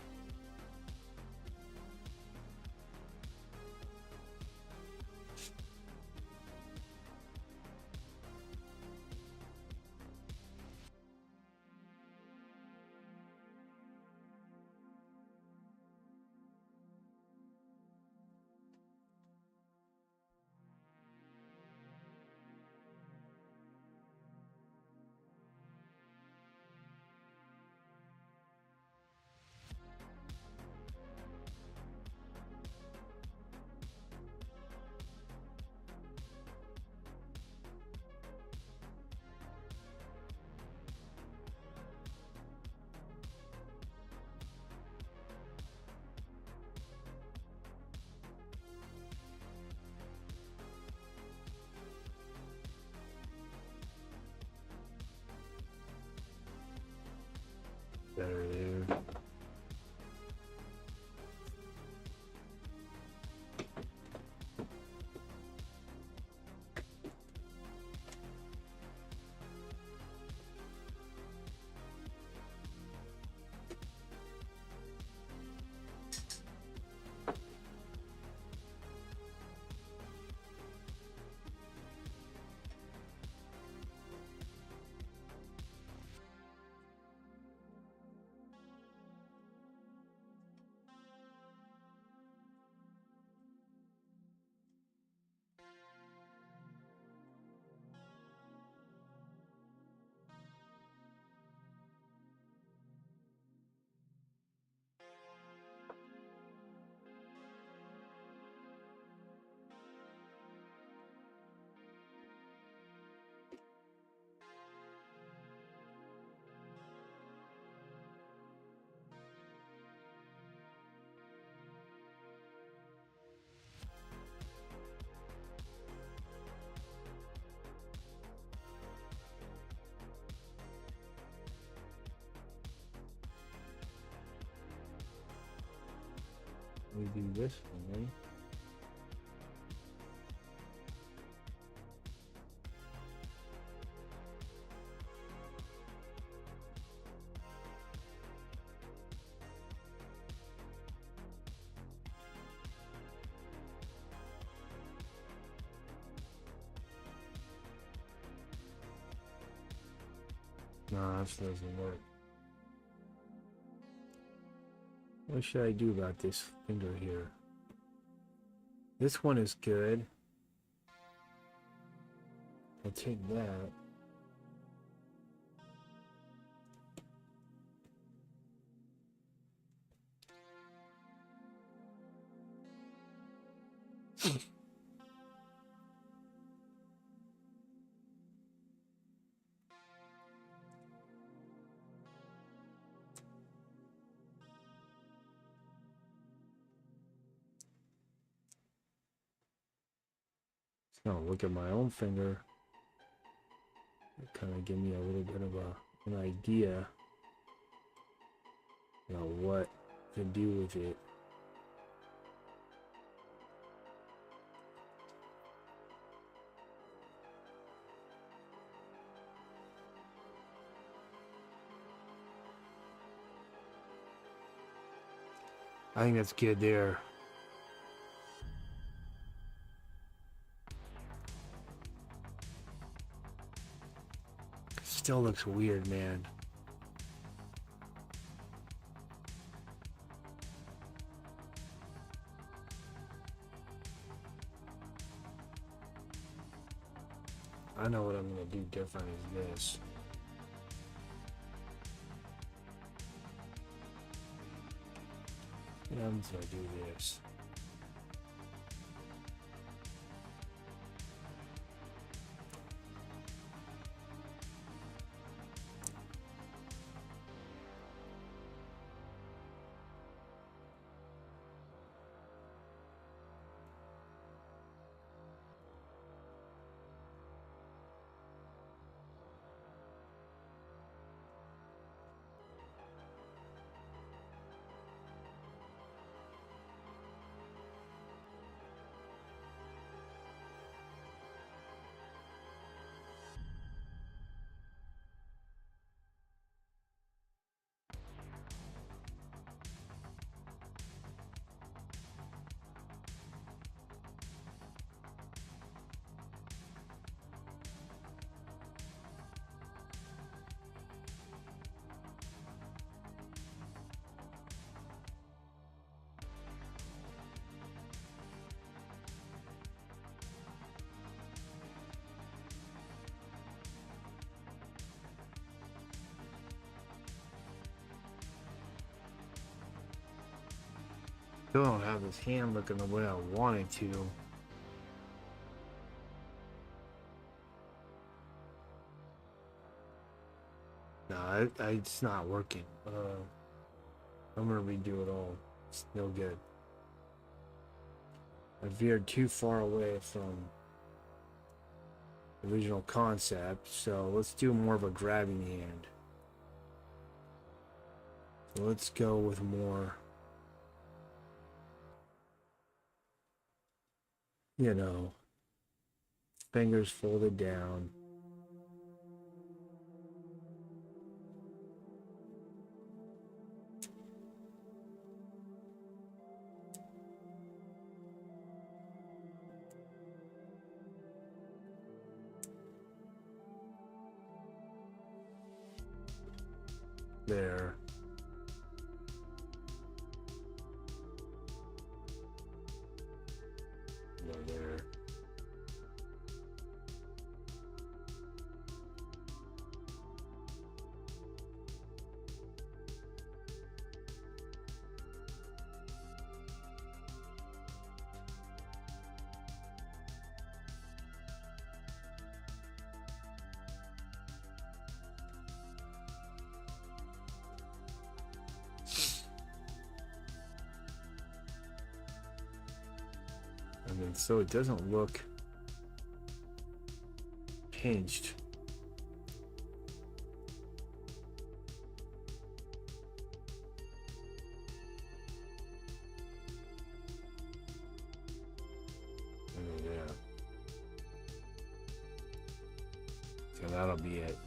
Better there. We do this one, right? No, this doesn't work. What should I do about this finger here? This one is good. I'll take that. Now look at my own finger. Kind of give me a little bit of an idea, you know, what to do with it. I think that's good there. Still looks weird, man. I know what I'm gonna do different is this. And I'm just gonna do this. Still don't have this hand looking the way I want it to. No, it's not working. I'm gonna redo it all. It's no good. I veered too far away from the original concept, so let's do more of a grabbing hand. So let's go with more, you know, fingers folded down. There. Go there. And then so it doesn't look pinched. Yeah. So that'll be it.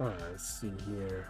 All right, let's see here.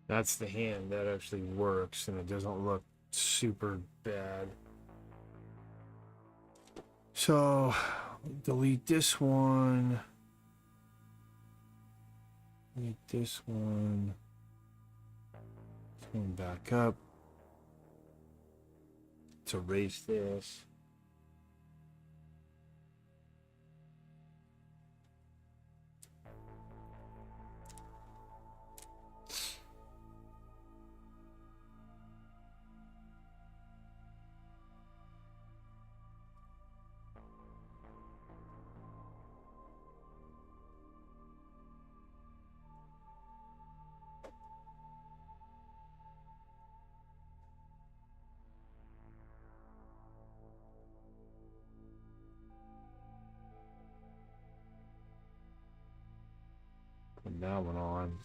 That's the hand that actually works, and it doesn't look super bad. So, delete this one. Delete this one. Come back up. Let's erase this. Turn that one on.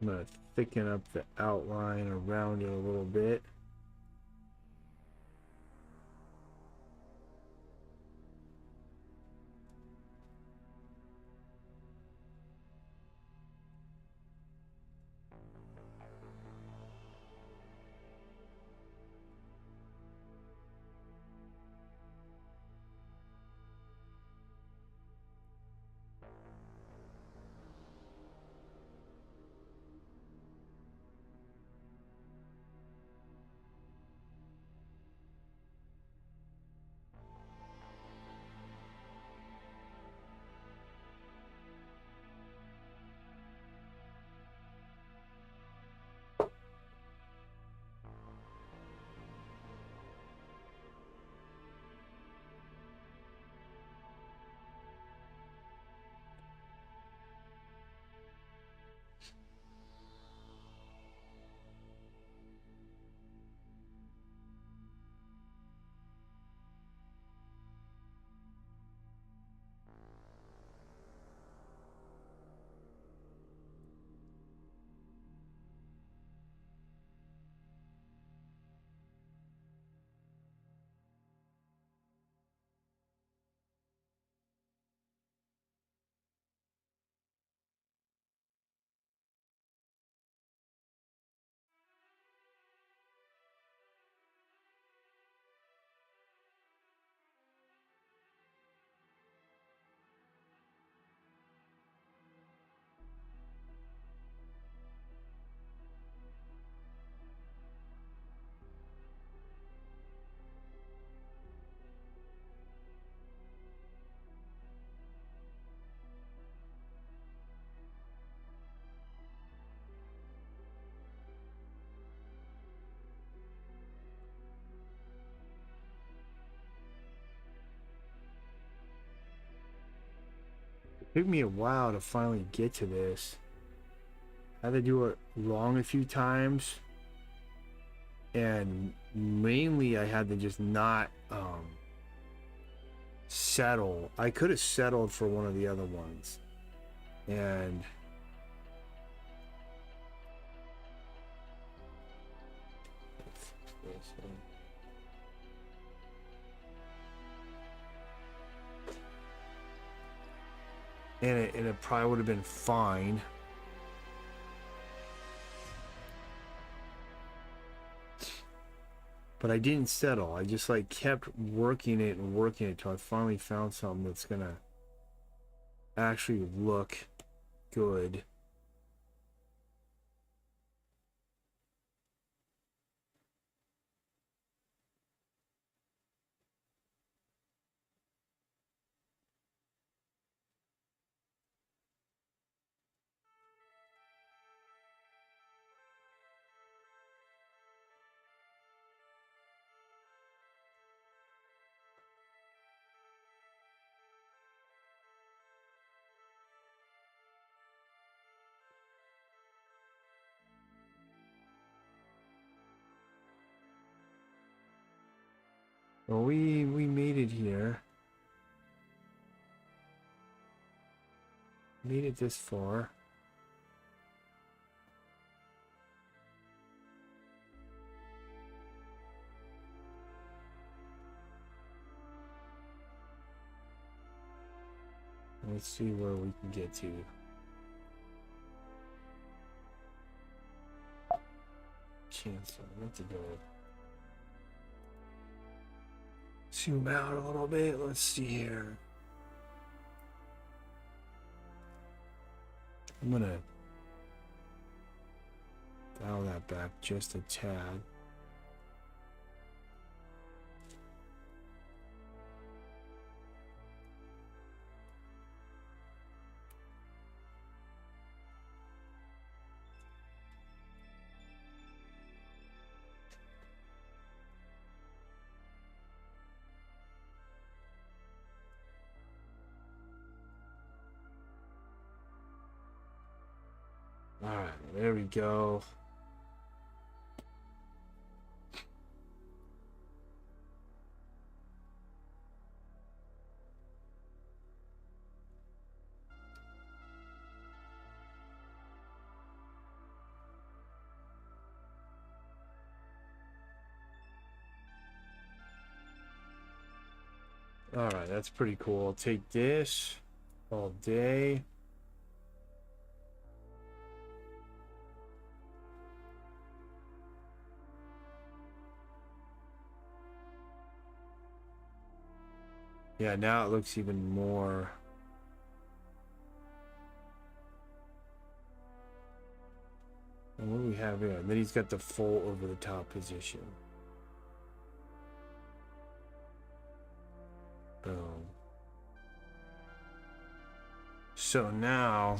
I'm going to thicken up the outline around it a little bit. It took me a while to finally get to this. I had to do it wrong a few times. And mainly I had to just not settle. I could have settled for one of the other ones. And it probably would have been fine. But I didn't settle. I just like kept working it till I finally found something that's gonna actually look good. Well, we made it here. Made it this far. Let's see where we can get to. Chance to go. Zoom out a little bit. Let's see here. I'm gonna dial that back just a tad. there we go. All right, that's pretty cool. I'll take this all day. Yeah, now it looks even more. And what do we have here? And then he's got the full over the top position. Boom. So now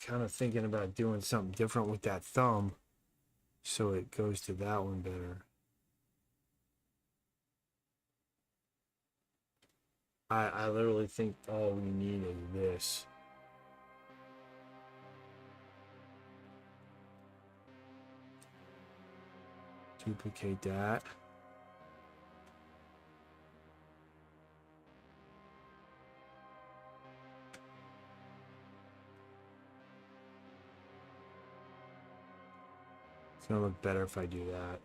kind of thinking about doing something different with that thumb so it goes to that one better. I literally think all we need is this. Duplicate that. It's gonna look better if I do that.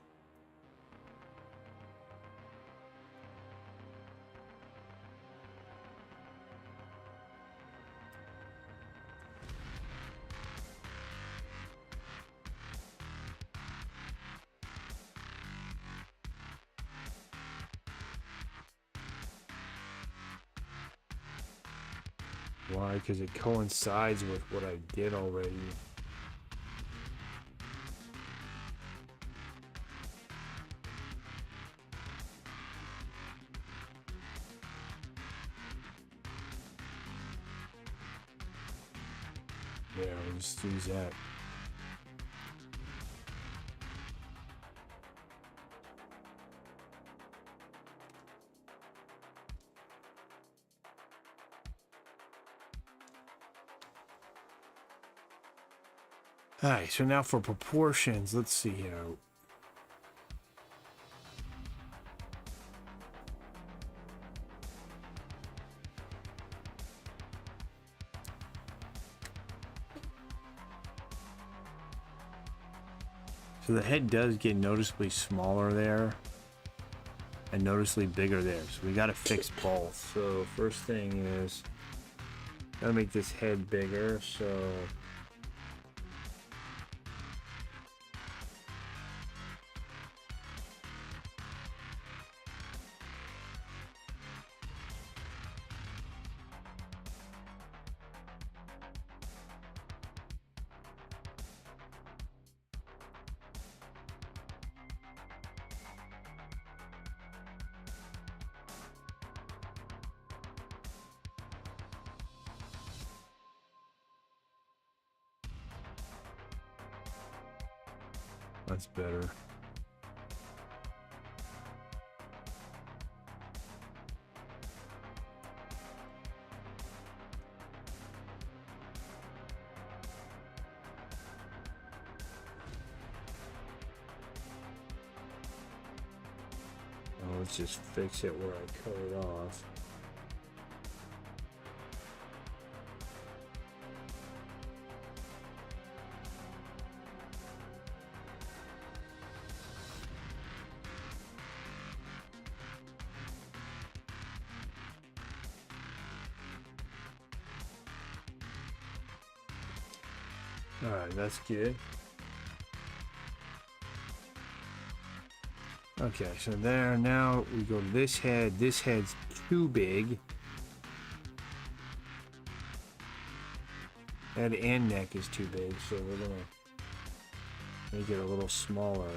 Why? Because it coincides with what I did already. Yeah, we'll just use that. Alright, so now for proportions, let's see here. So the head does get noticeably smaller there and noticeably bigger there. So we gotta fix both. So first thing is, gotta make this head bigger, so that's better. Let's just fix it where I cut it off. Alright, that's good. Okay, so there, now we go to this head. This head's too big. Head and neck is too big, so we're gonna make it a little smaller.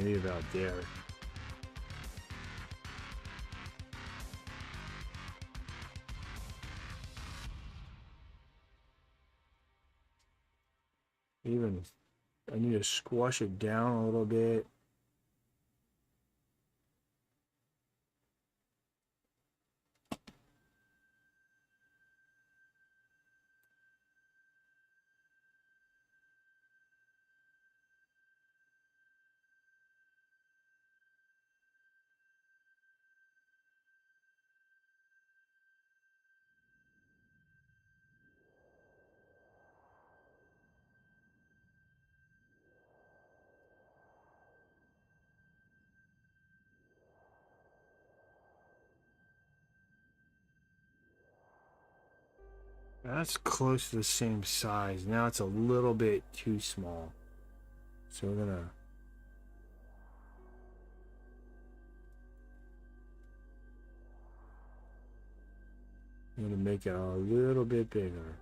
Maybe about there. Even, I need to squash it down a little bit. That's close to the same size. Now it's a little bit too small. So we're gonna make it a little bit bigger.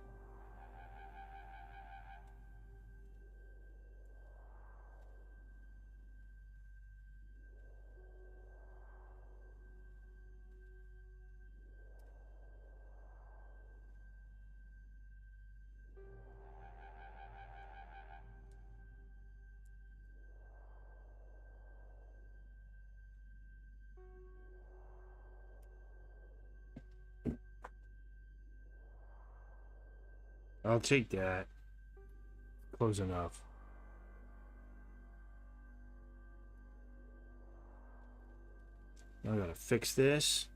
I'll take that. Close enough. Now I gotta fix this.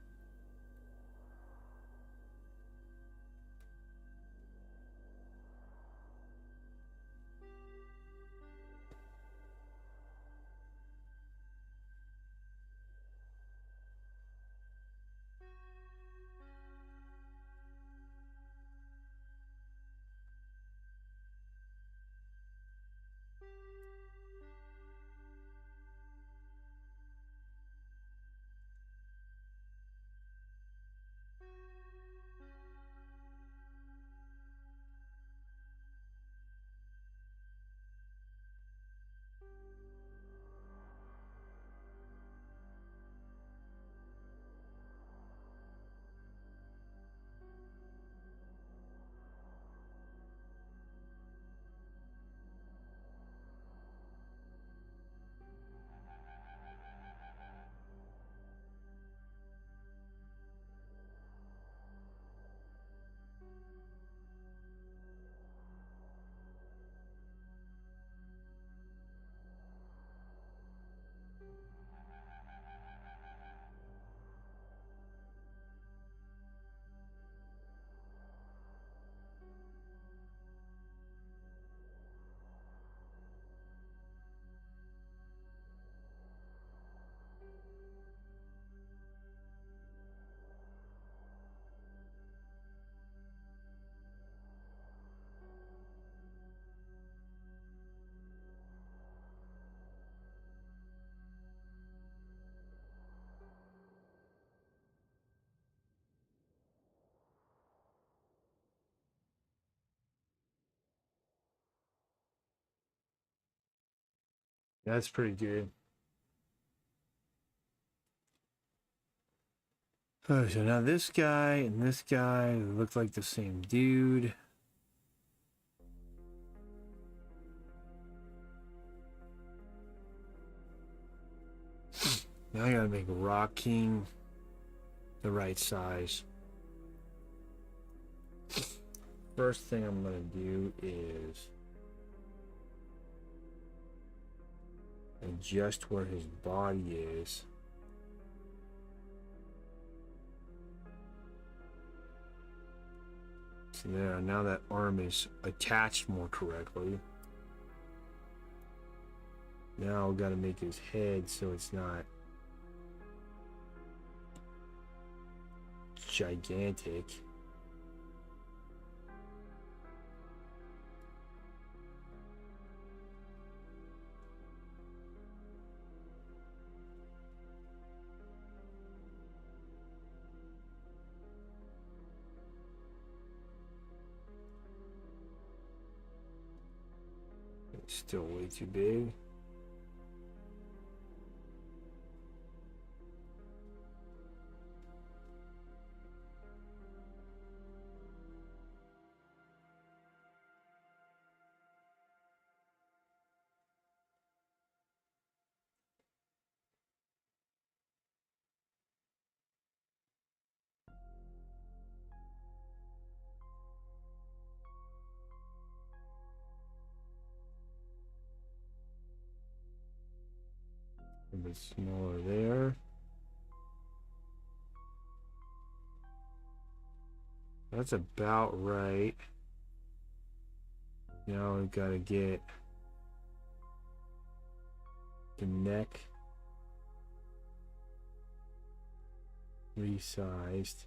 That's pretty good. Oh, so now this guy and this guy look like the same dude. Now I gotta make Rock King the right size. First thing I'm gonna do is adjust where his body is. So there, now that arm is attached more correctly. Now I've got to make his head so it's not gigantic. It's still way too big. bit smaller there. That's about right. Now we've got to get the neck resized.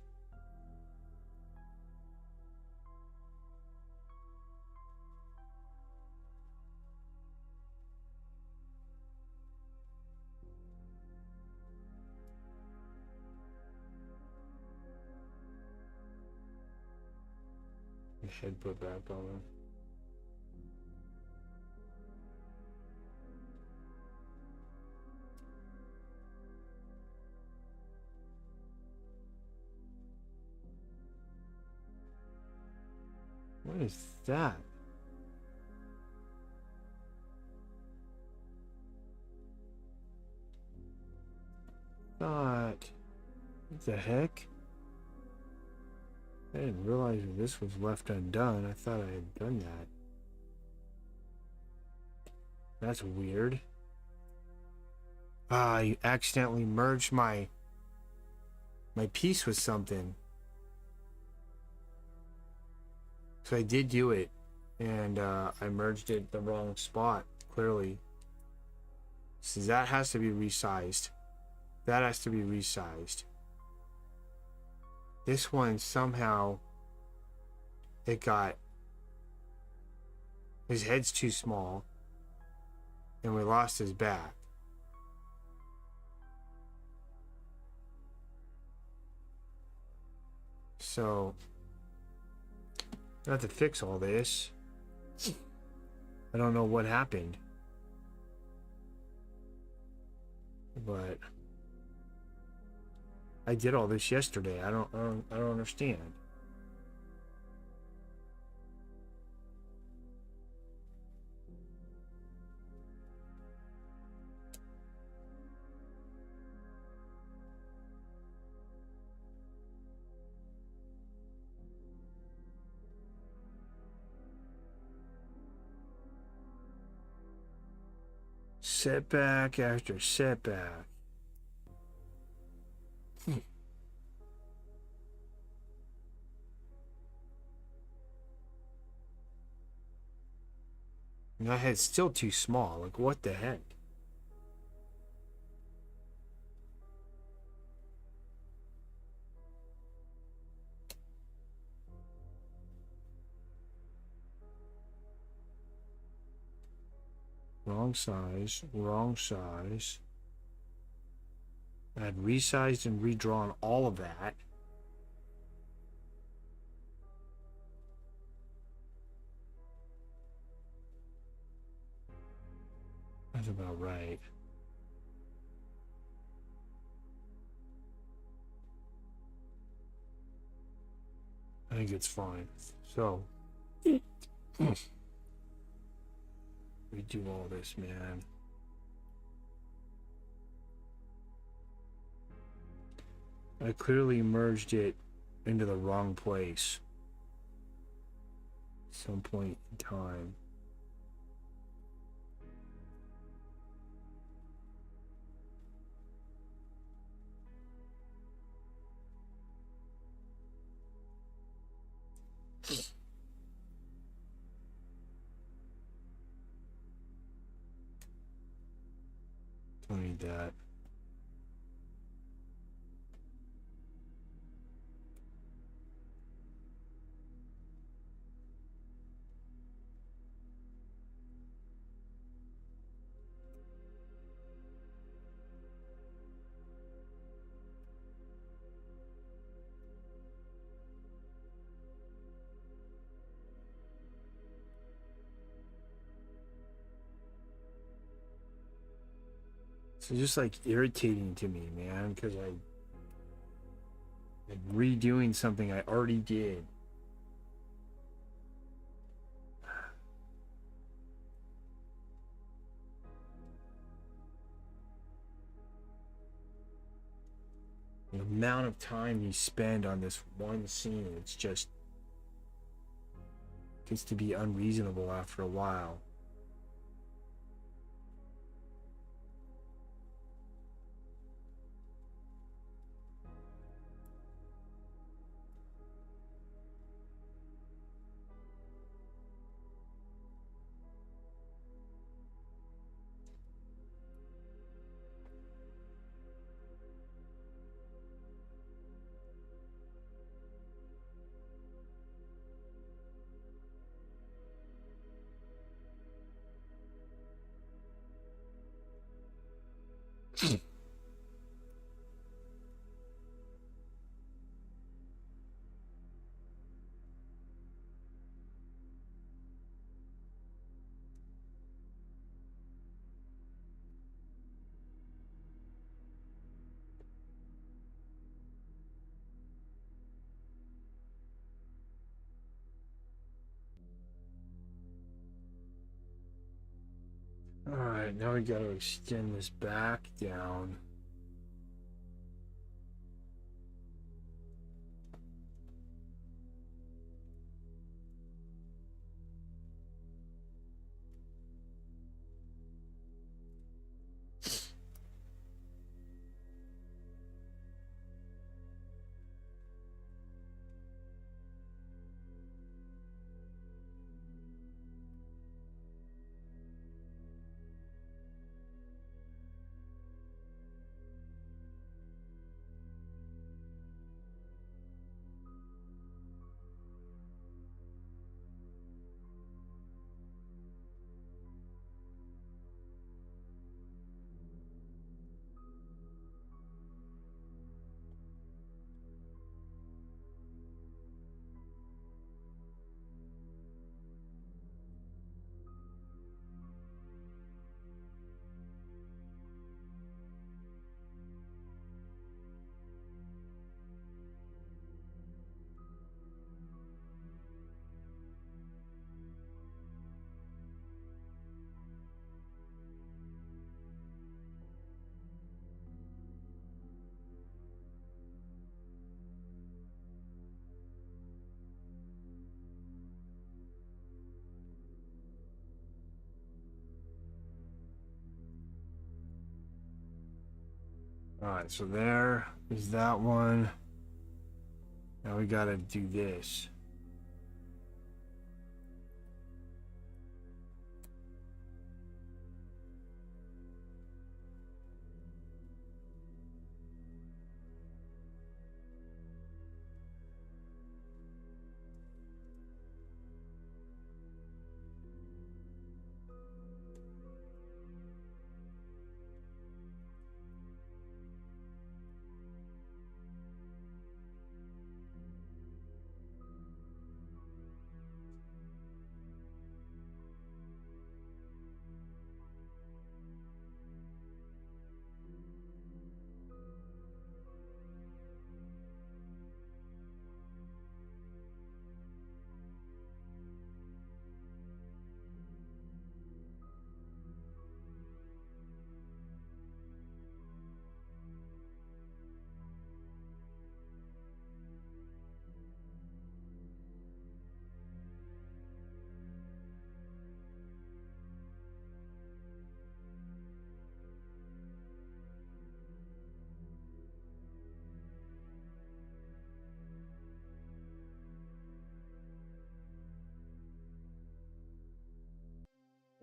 Head put back on. What is that? What the heck? I didn't realize that this was left undone. I thought I had done that. That's weird. I accidentally merged my piece with something. So I did do it, and I merged it the wrong spot, clearly. So that has to be resized. That has to be resized. This one, somehow, it got... His head's too small, and we lost his back. So, I have to fix all this. I don't know what happened, but I did all this yesterday. I don't understand. Setback after setback. My head's still too small. Like, what the heck? Wrong size, wrong size. I had resized and redrawn all of that. That's about right. I think it's fine. So, redo all this, man. I clearly merged it into the wrong place at some point in time. Don't need that. It's just like irritating to me, man, because I'm redoing something I already did. The amount of time you spend on this one scene, it's just gets to be unreasonable after a while. now we got to extend this back down. All right, so there is that one. Now we got to do this.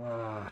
Ah.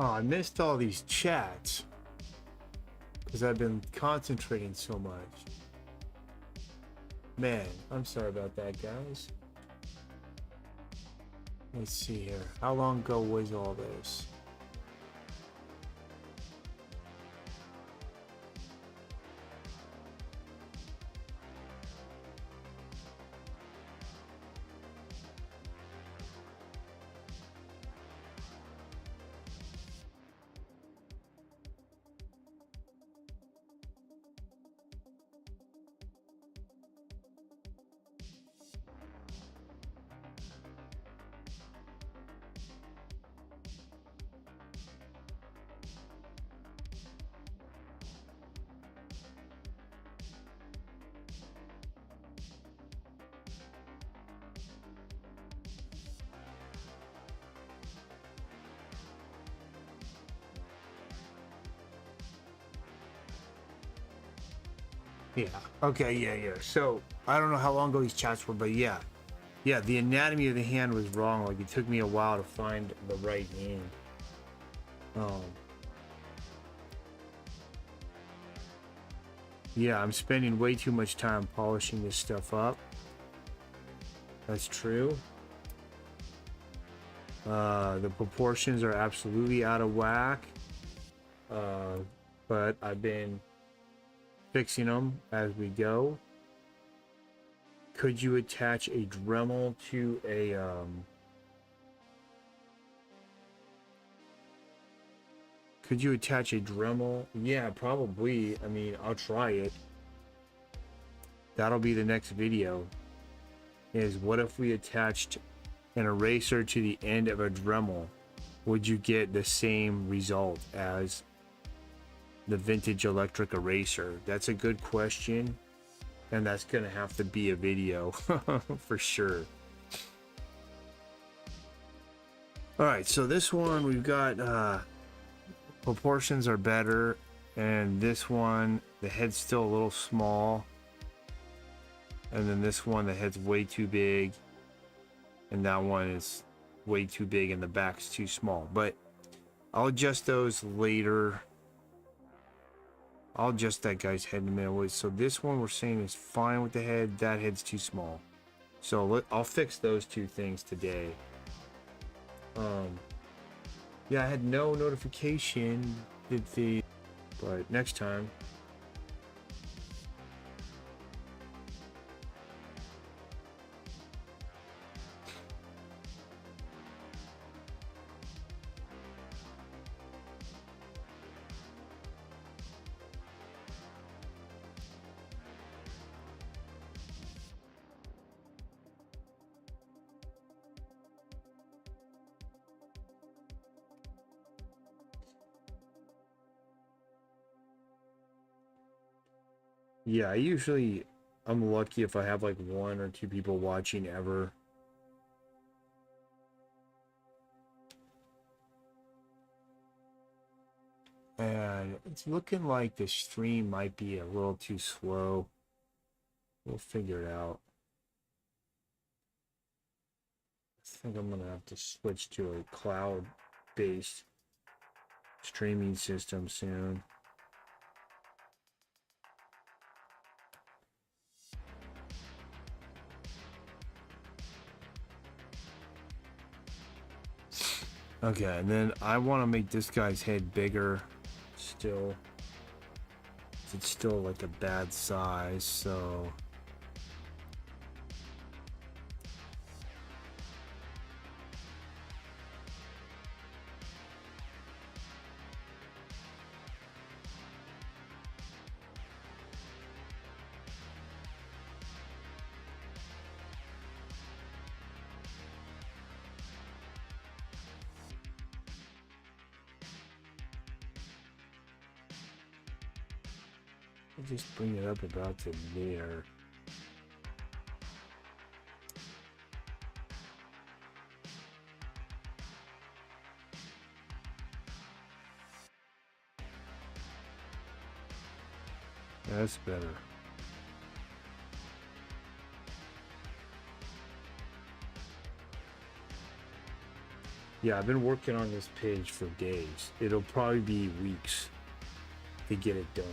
Oh, I missed all these chats because I've been concentrating so much. Man, I'm sorry about that, guys. Let's see here. How long ago was all this? Yeah. Okay. Yeah. Yeah. So I don't know how long ago these chats were, but yeah, Yeah, the anatomy of the hand was wrong. Like, it took me a while to find the right hand. Yeah, I'm spending way too much time polishing this stuff up. That's true. The proportions are absolutely out of whack. But I've been fixing them as we go. Could you attach a Dremel to a Could you attach a Dremel? Yeah, probably. I mean, I'll try it. That'll be the next video. Is what if we attached an eraser to the end of a Dremel? Would you get the same result as the vintage electric eraser? That's a good question, and that's gonna have to be a video for sure. All right, so this one we've got proportions are better, and this one the head's still a little small, and then this one the head's way too big, and that one is way too big and the back's too small. But I'll adjust those later. I'll adjust that guy's head in a minute. So this one we're saying is fine with the head. That head's too small. So I'll fix those two things today. Yeah, I had no notification but next time. Yeah, I'm lucky if I have like 1 or 2 people watching ever. And it's looking like the stream might be a little too slow. We'll figure it out. I think I'm gonna have to switch to a cloud-based streaming system soon. Okay, and then I want to make this guy's head bigger still. It's still like a bad size, so I'll just bring it up about to there. That's better. Yeah, I've been working on this page for days. It'll probably be weeks to get it done.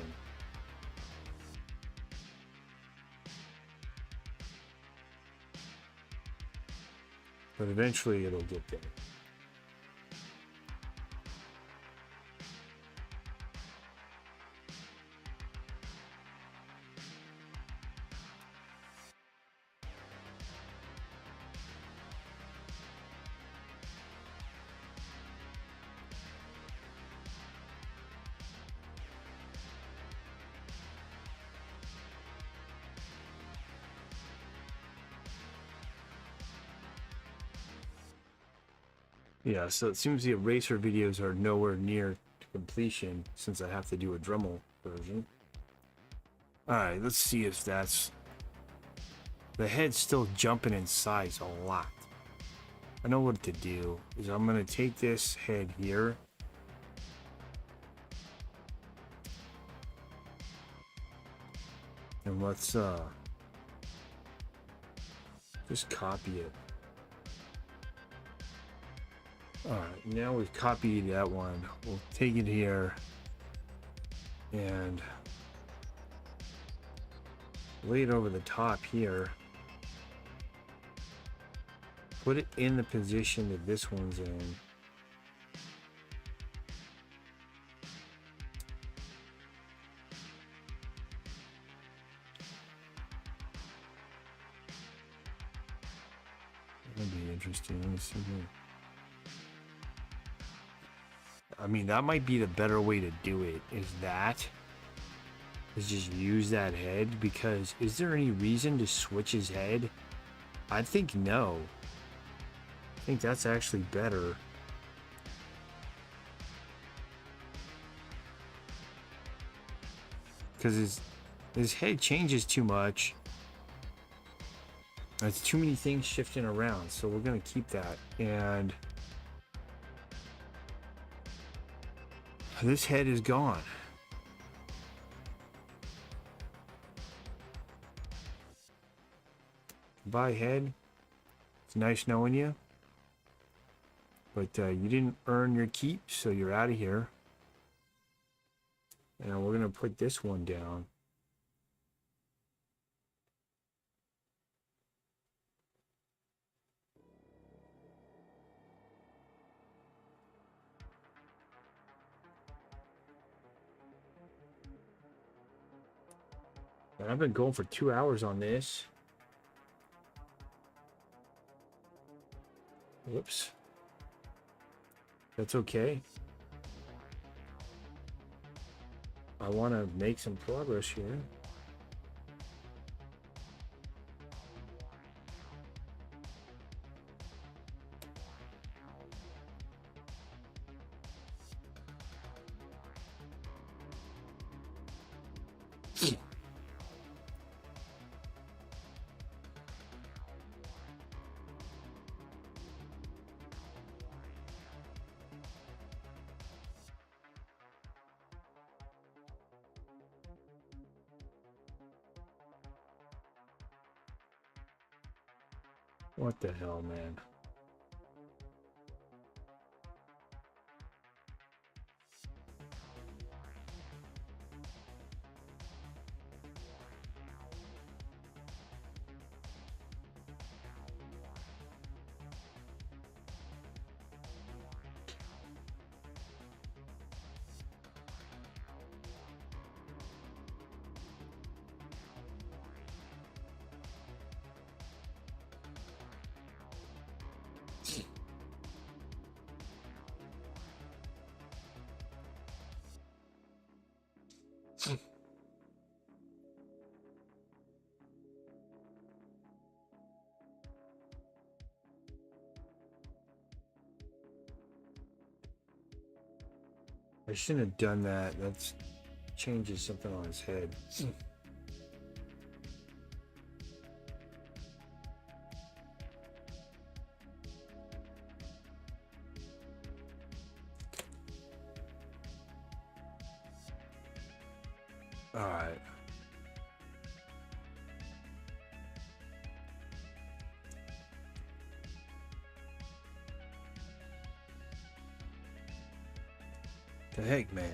But eventually it'll get there. Yeah, so it seems the eraser videos are nowhere near completion since I have to do a Dremel version. Alright, let's see if that's... The head's still jumping in size a lot. I know what to do. Is I'm going to take this head here. And let's Just copy it. Alright, now we've copied that one. We'll take it here and lay it over the top here. Put it in the position that this one's in. That'd be interesting. Let me see here. I mean, that might be the better way to do it, is just use that head, because is there any reason to switch his head? I think no. I think that's actually better. Because his head changes too much. There's too many things shifting around, so we're going to keep that. And this head is gone. Bye, head. It's nice knowing you. But you didn't earn your keep, so you're out of here. And we're going to put this one down. And I've been going for 2 hours on this. Whoops. That's okay. I want to make some progress here. What the hell, man? I shouldn't have done that. That changes something on his head. All right. The heck, man.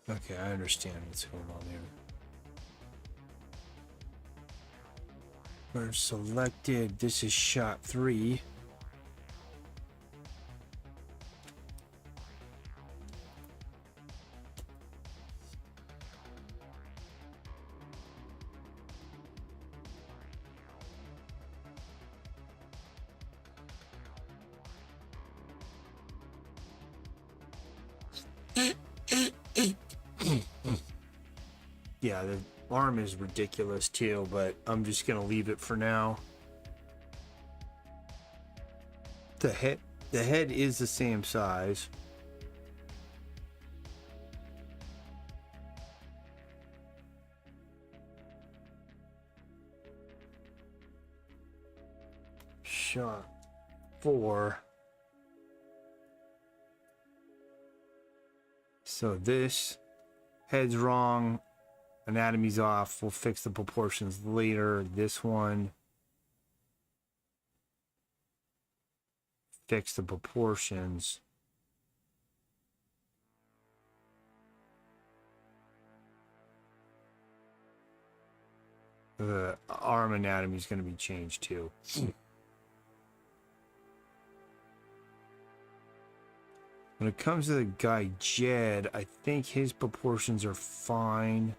Okay, I understand what's going on here. We're selected. This is shot 3. Yeah, the arm is ridiculous too, but I'm just gonna leave it for now. The head is the same size. shot 4. So this head's wrong, anatomy's off. We'll fix the proportions later. This one, fix the proportions. The arm anatomy is going to be changed too. When it comes to the guy Jed, I think his proportions are fine.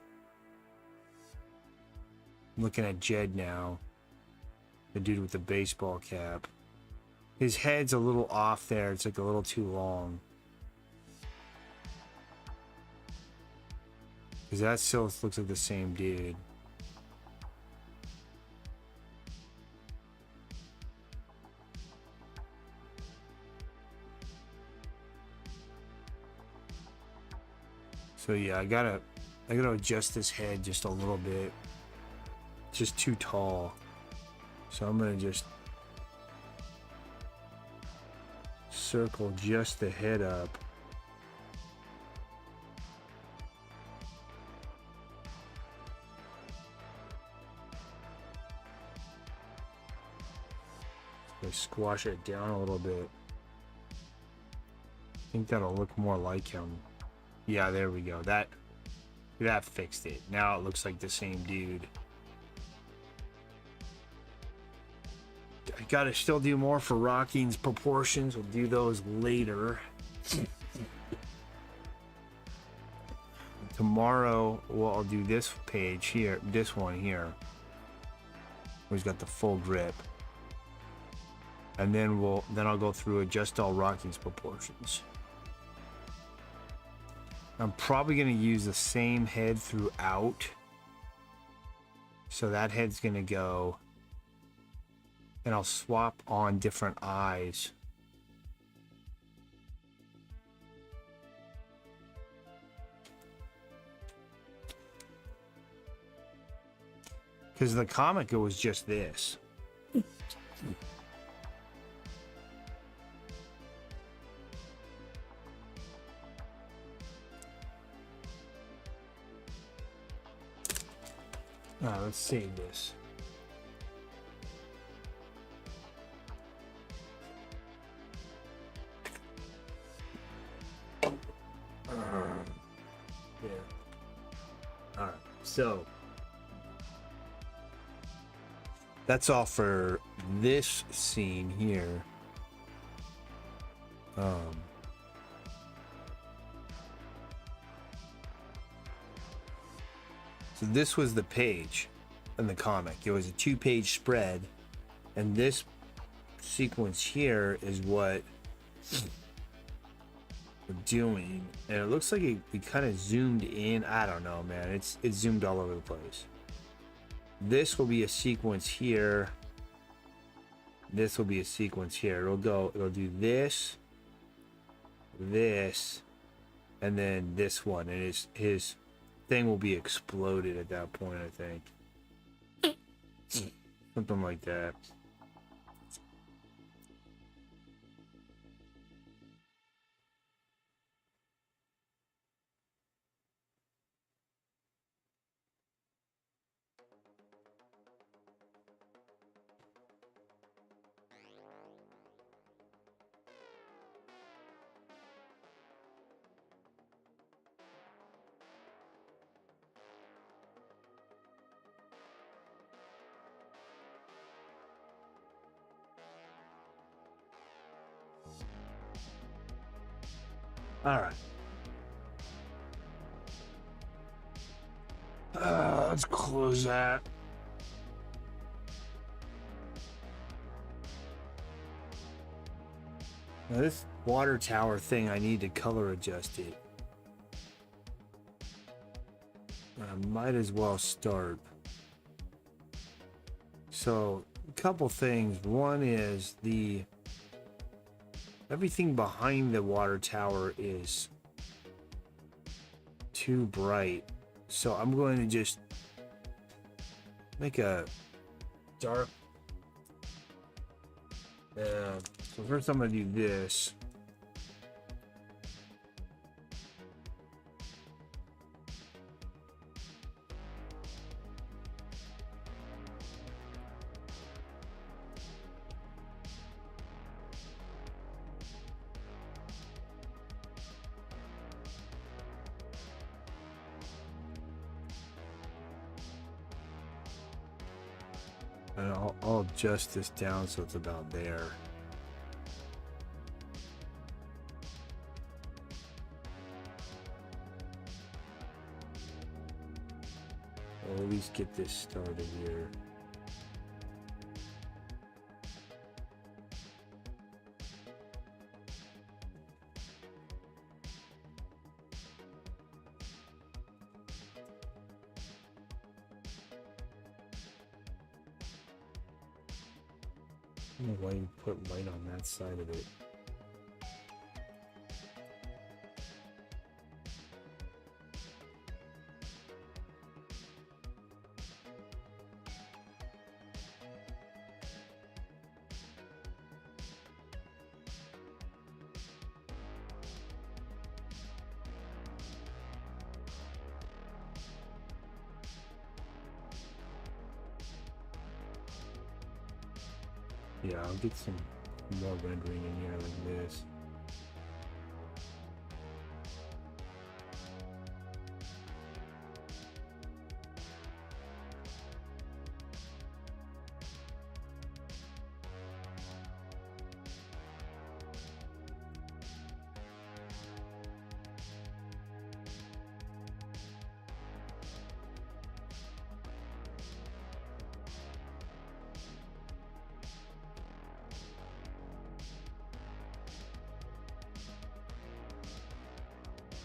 I'm looking at Jed now. The dude with the baseball cap. His head's a little off there. It's like a little too long. Because that still looks like the same dude. So yeah, I gotta adjust this head just a little bit. It's just too tall. So I'm gonna just circle just the head up. I squash it down a little bit. I think that'll look more like him. Yeah, there we go. That fixed it. Now it looks like the same dude. I gotta still do more for Rocking's proportions. We'll do those later. Tomorrow, well, I'll do this page here, this one here, where he's got the full grip. And then I'll go through adjust all Rocking's proportions. I'm probably going to use the same head throughout. So that head's going to go. And I'll swap on different eyes. Because the comic, it was just this. Let's save this. Yeah. All right. So that's all for this scene here. So this was the page in the comic. It was a 2-page spread, and this sequence here is what we're doing. And it looks like we kind of zoomed in. I don't know, man. It's zoomed all over the place. This will be a sequence here. This will be a sequence here. It'll do this, and then this one, and his thing will be exploded at that point, I think. Something like that. All right. Let's close that. Now this water tower thing, I need to color adjust it. I might as well start. So, a couple things. One is everything behind the water tower is too bright. So I'm going to just make a dark So first I'm gonna do this. And I'll adjust this down so it's about there. I'll at least get this started here. I don't know why you put light on that side of it. Yeah, I'll get some more rendering in here like this.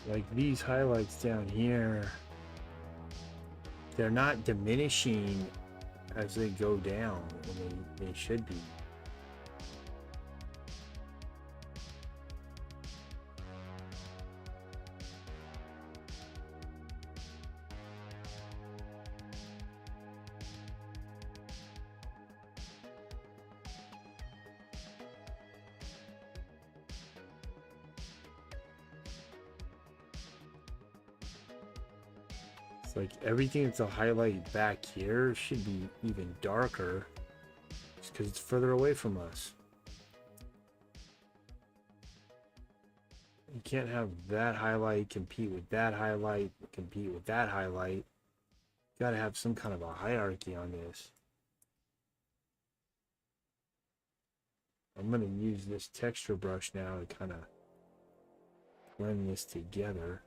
Like these highlights down here, they're not diminishing as they go down, and they should be. It's like everything that's a highlight back here should be even darker just because it's further away from us. You can't have that highlight compete with that highlight, compete with that highlight. You gotta have some kind of a hierarchy on this. I'm gonna use this texture brush now to kind of blend this together.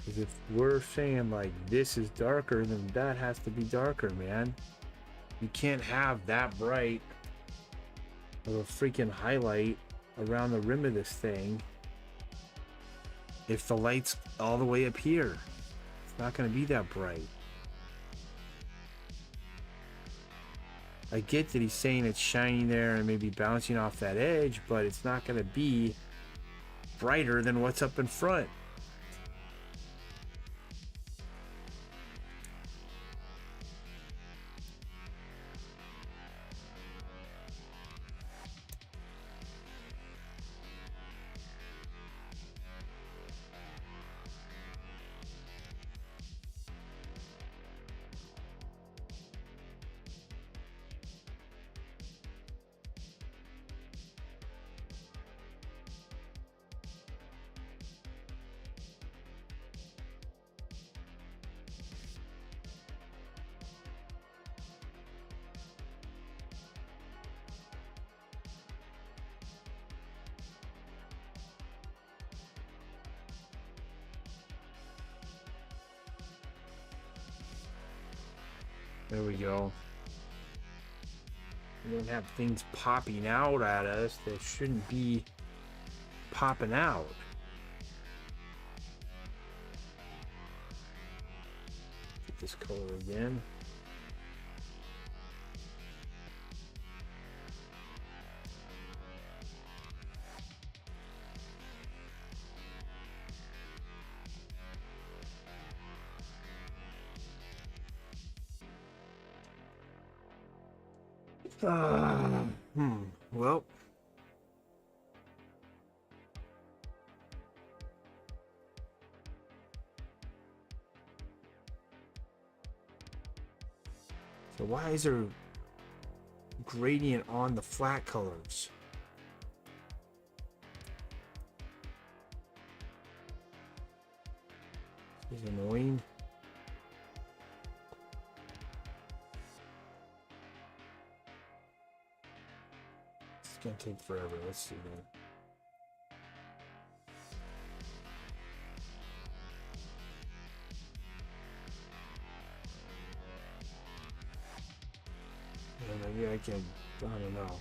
Because if we're saying like this is darker, then that has to be darker, man. You can't have that bright of a freaking highlight around the rim of this thing if the light's all the way up here. It's not going to be that bright. I get that he's saying it's shining there and maybe bouncing off that edge, but it's not going to be brighter than what's up in front. There we go. We don't have things popping out at us that shouldn't be popping out. this color again. Well, so why is there gradient on the flat colors? This is annoying. It's gonna take forever. Let's see that. Yeah, maybe I can. I don't know.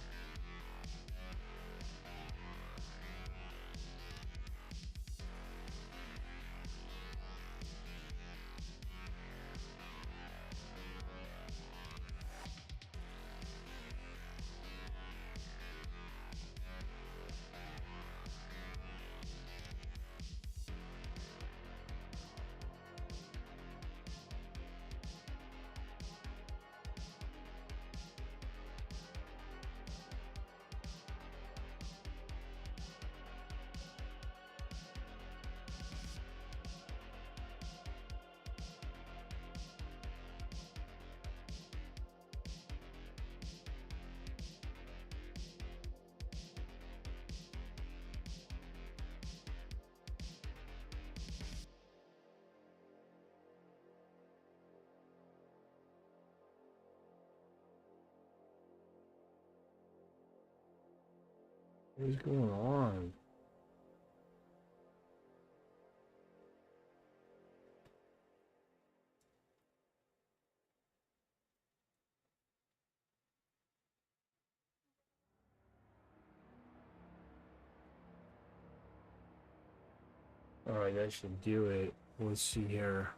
What is going on? Alright, that should do it. Let's see here.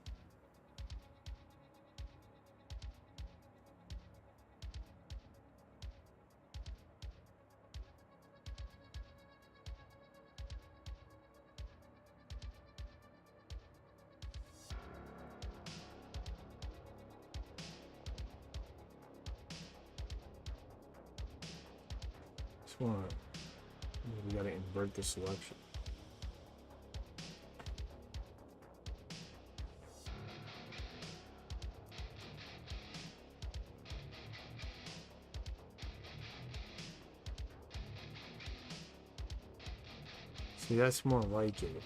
Just wanna, we gotta invert the selection. See, that's more like it.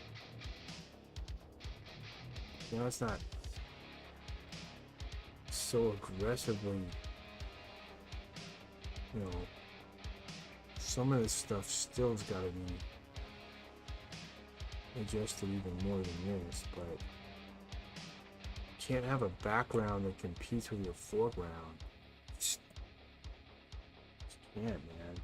You know, it's not so aggressively, you know, some of this stuff still's gotta be adjusted even more than this, but you can't have a background that competes with your foreground. Just can't, man.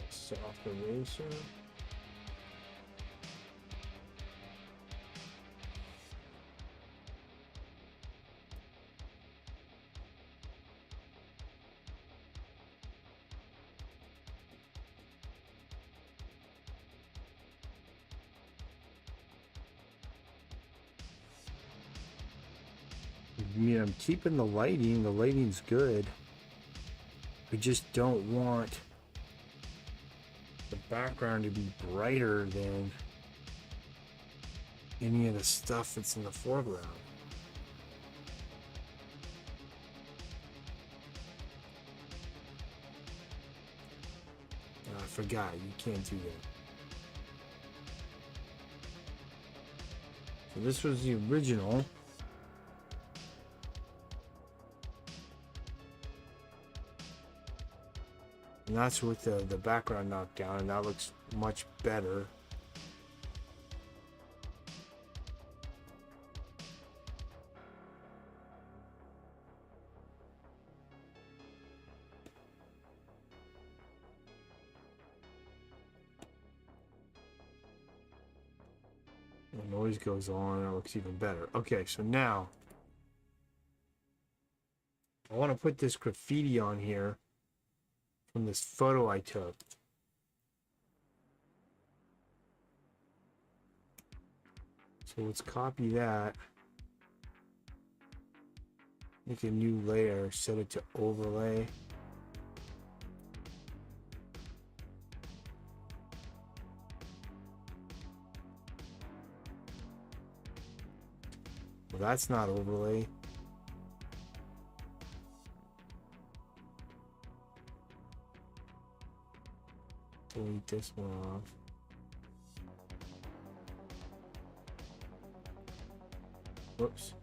Soft eraser. I mean, I'm keeping the lighting. The lighting's good. I just don't want the background to be brighter than, any of the stuff that's in the foreground. I forgot, you can't do that. So this was the original. And that's with the background knocked down, and that looks much better. The noise goes on, and it looks even better. Okay, so now I want to put this graffiti on here from this photo I took. So let's copy that. Make a new layer, set it to overlay. Well, that's not overlay. Delete this one off. Whoops.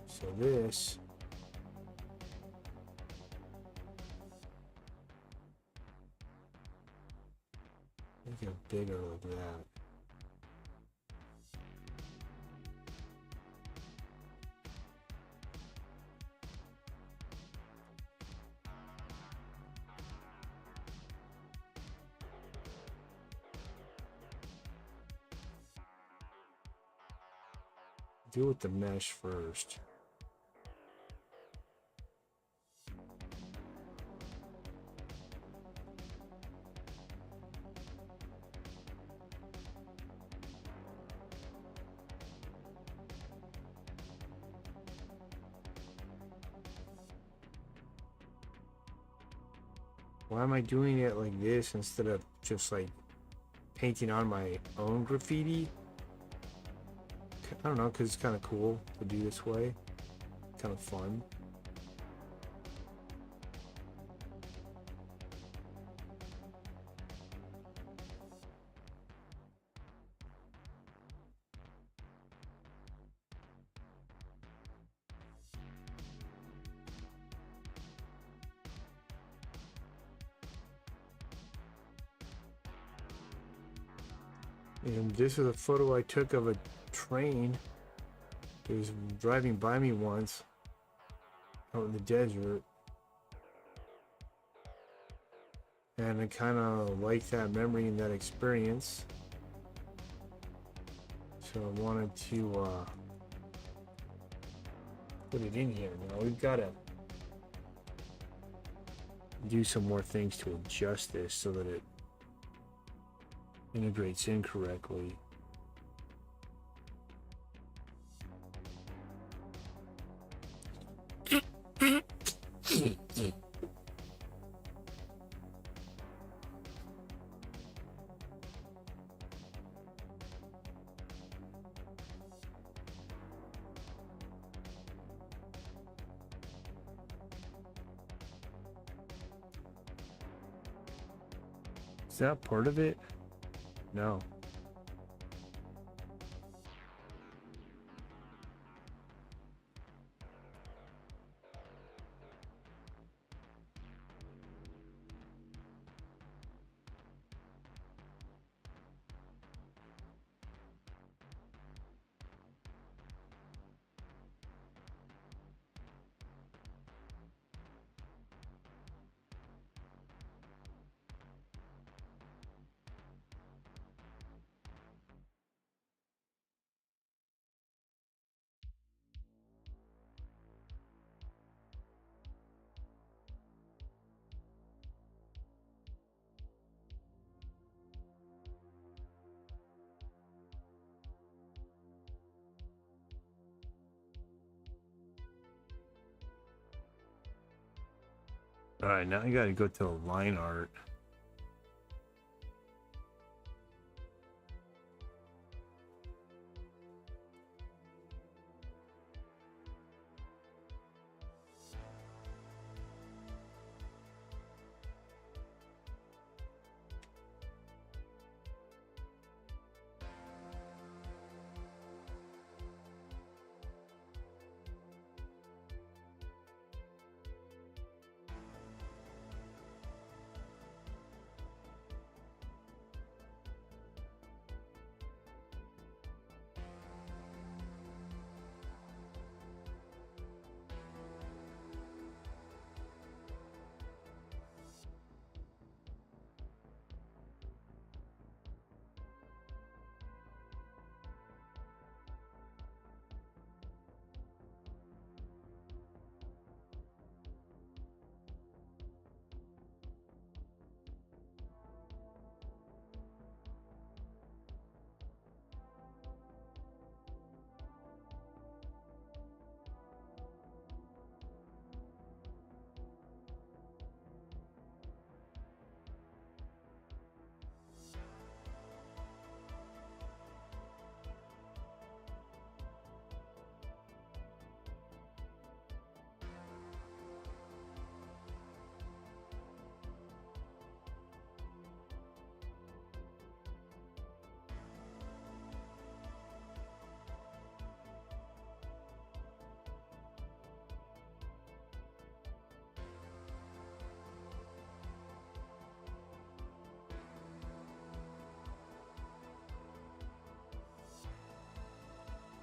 So this make it bigger like that. Deal with the mesh first. Why am I doing it like this instead of just like painting on my own graffiti? I don't know, because it's kind of cool to do this way. Kind of fun. And this is a photo I took of a train. It was driving by me once out in the desert, and I kind of like that memory and that experience, so I wanted to put it in here. Now we've got to do some more things to adjust this so that it integrates in correctly. Is that part of it? No. All right, now you got to go to the line art.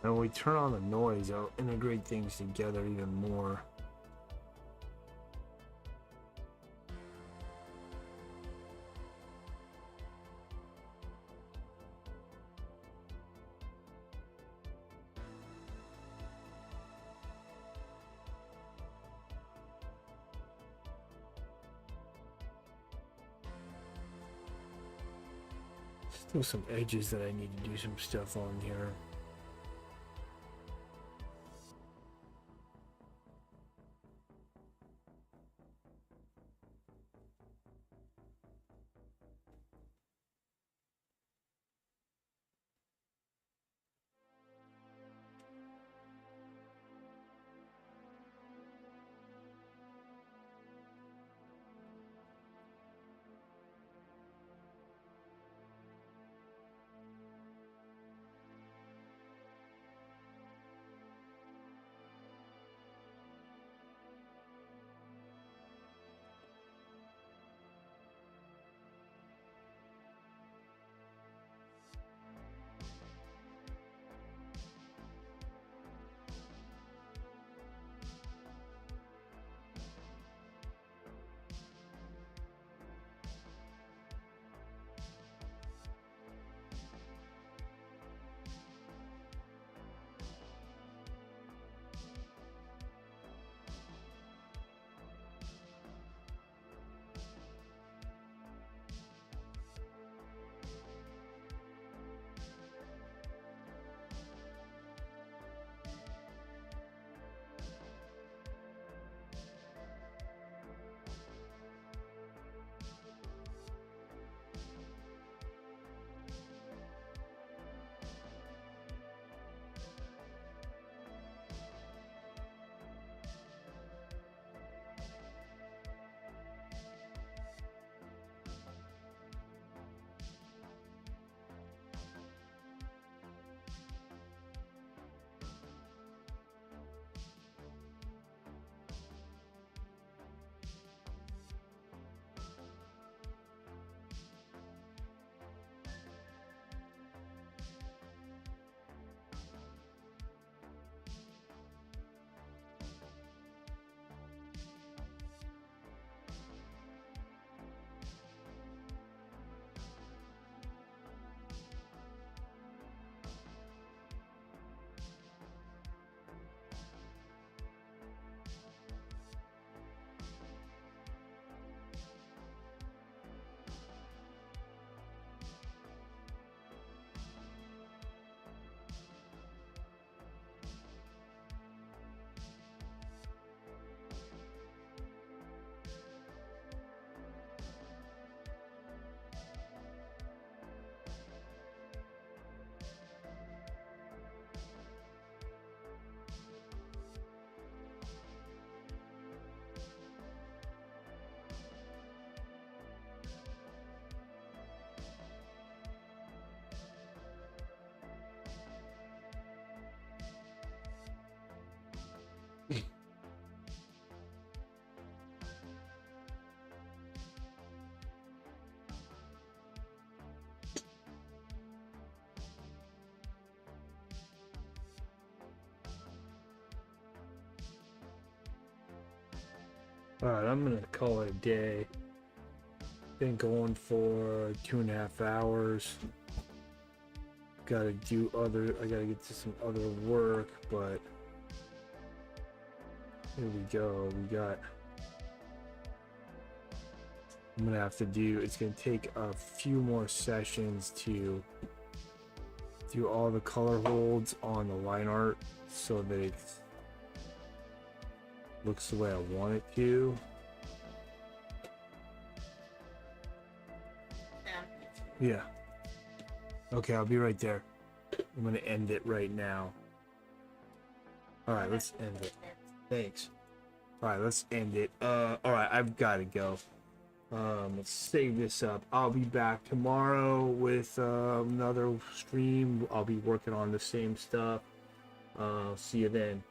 And when we turn on the noise, it'll integrate things together even more. Still some edges that I need to do some stuff on here. Alright, I'm gonna call it a day. Been going for 2.5 hours. I gotta get to some other work, but here we go. I'm gonna have to it's gonna take a few more sessions to do all the color holds on the line art so that it looks the way I want it to. Yeah. Okay, I'll be right there. I'm gonna end it right now. Alright, let's end it. Thanks. Alright, let's end it. Alright, I've gotta go. Let's save this up. I'll be back tomorrow with another stream. I'll be working on the same stuff. See you then.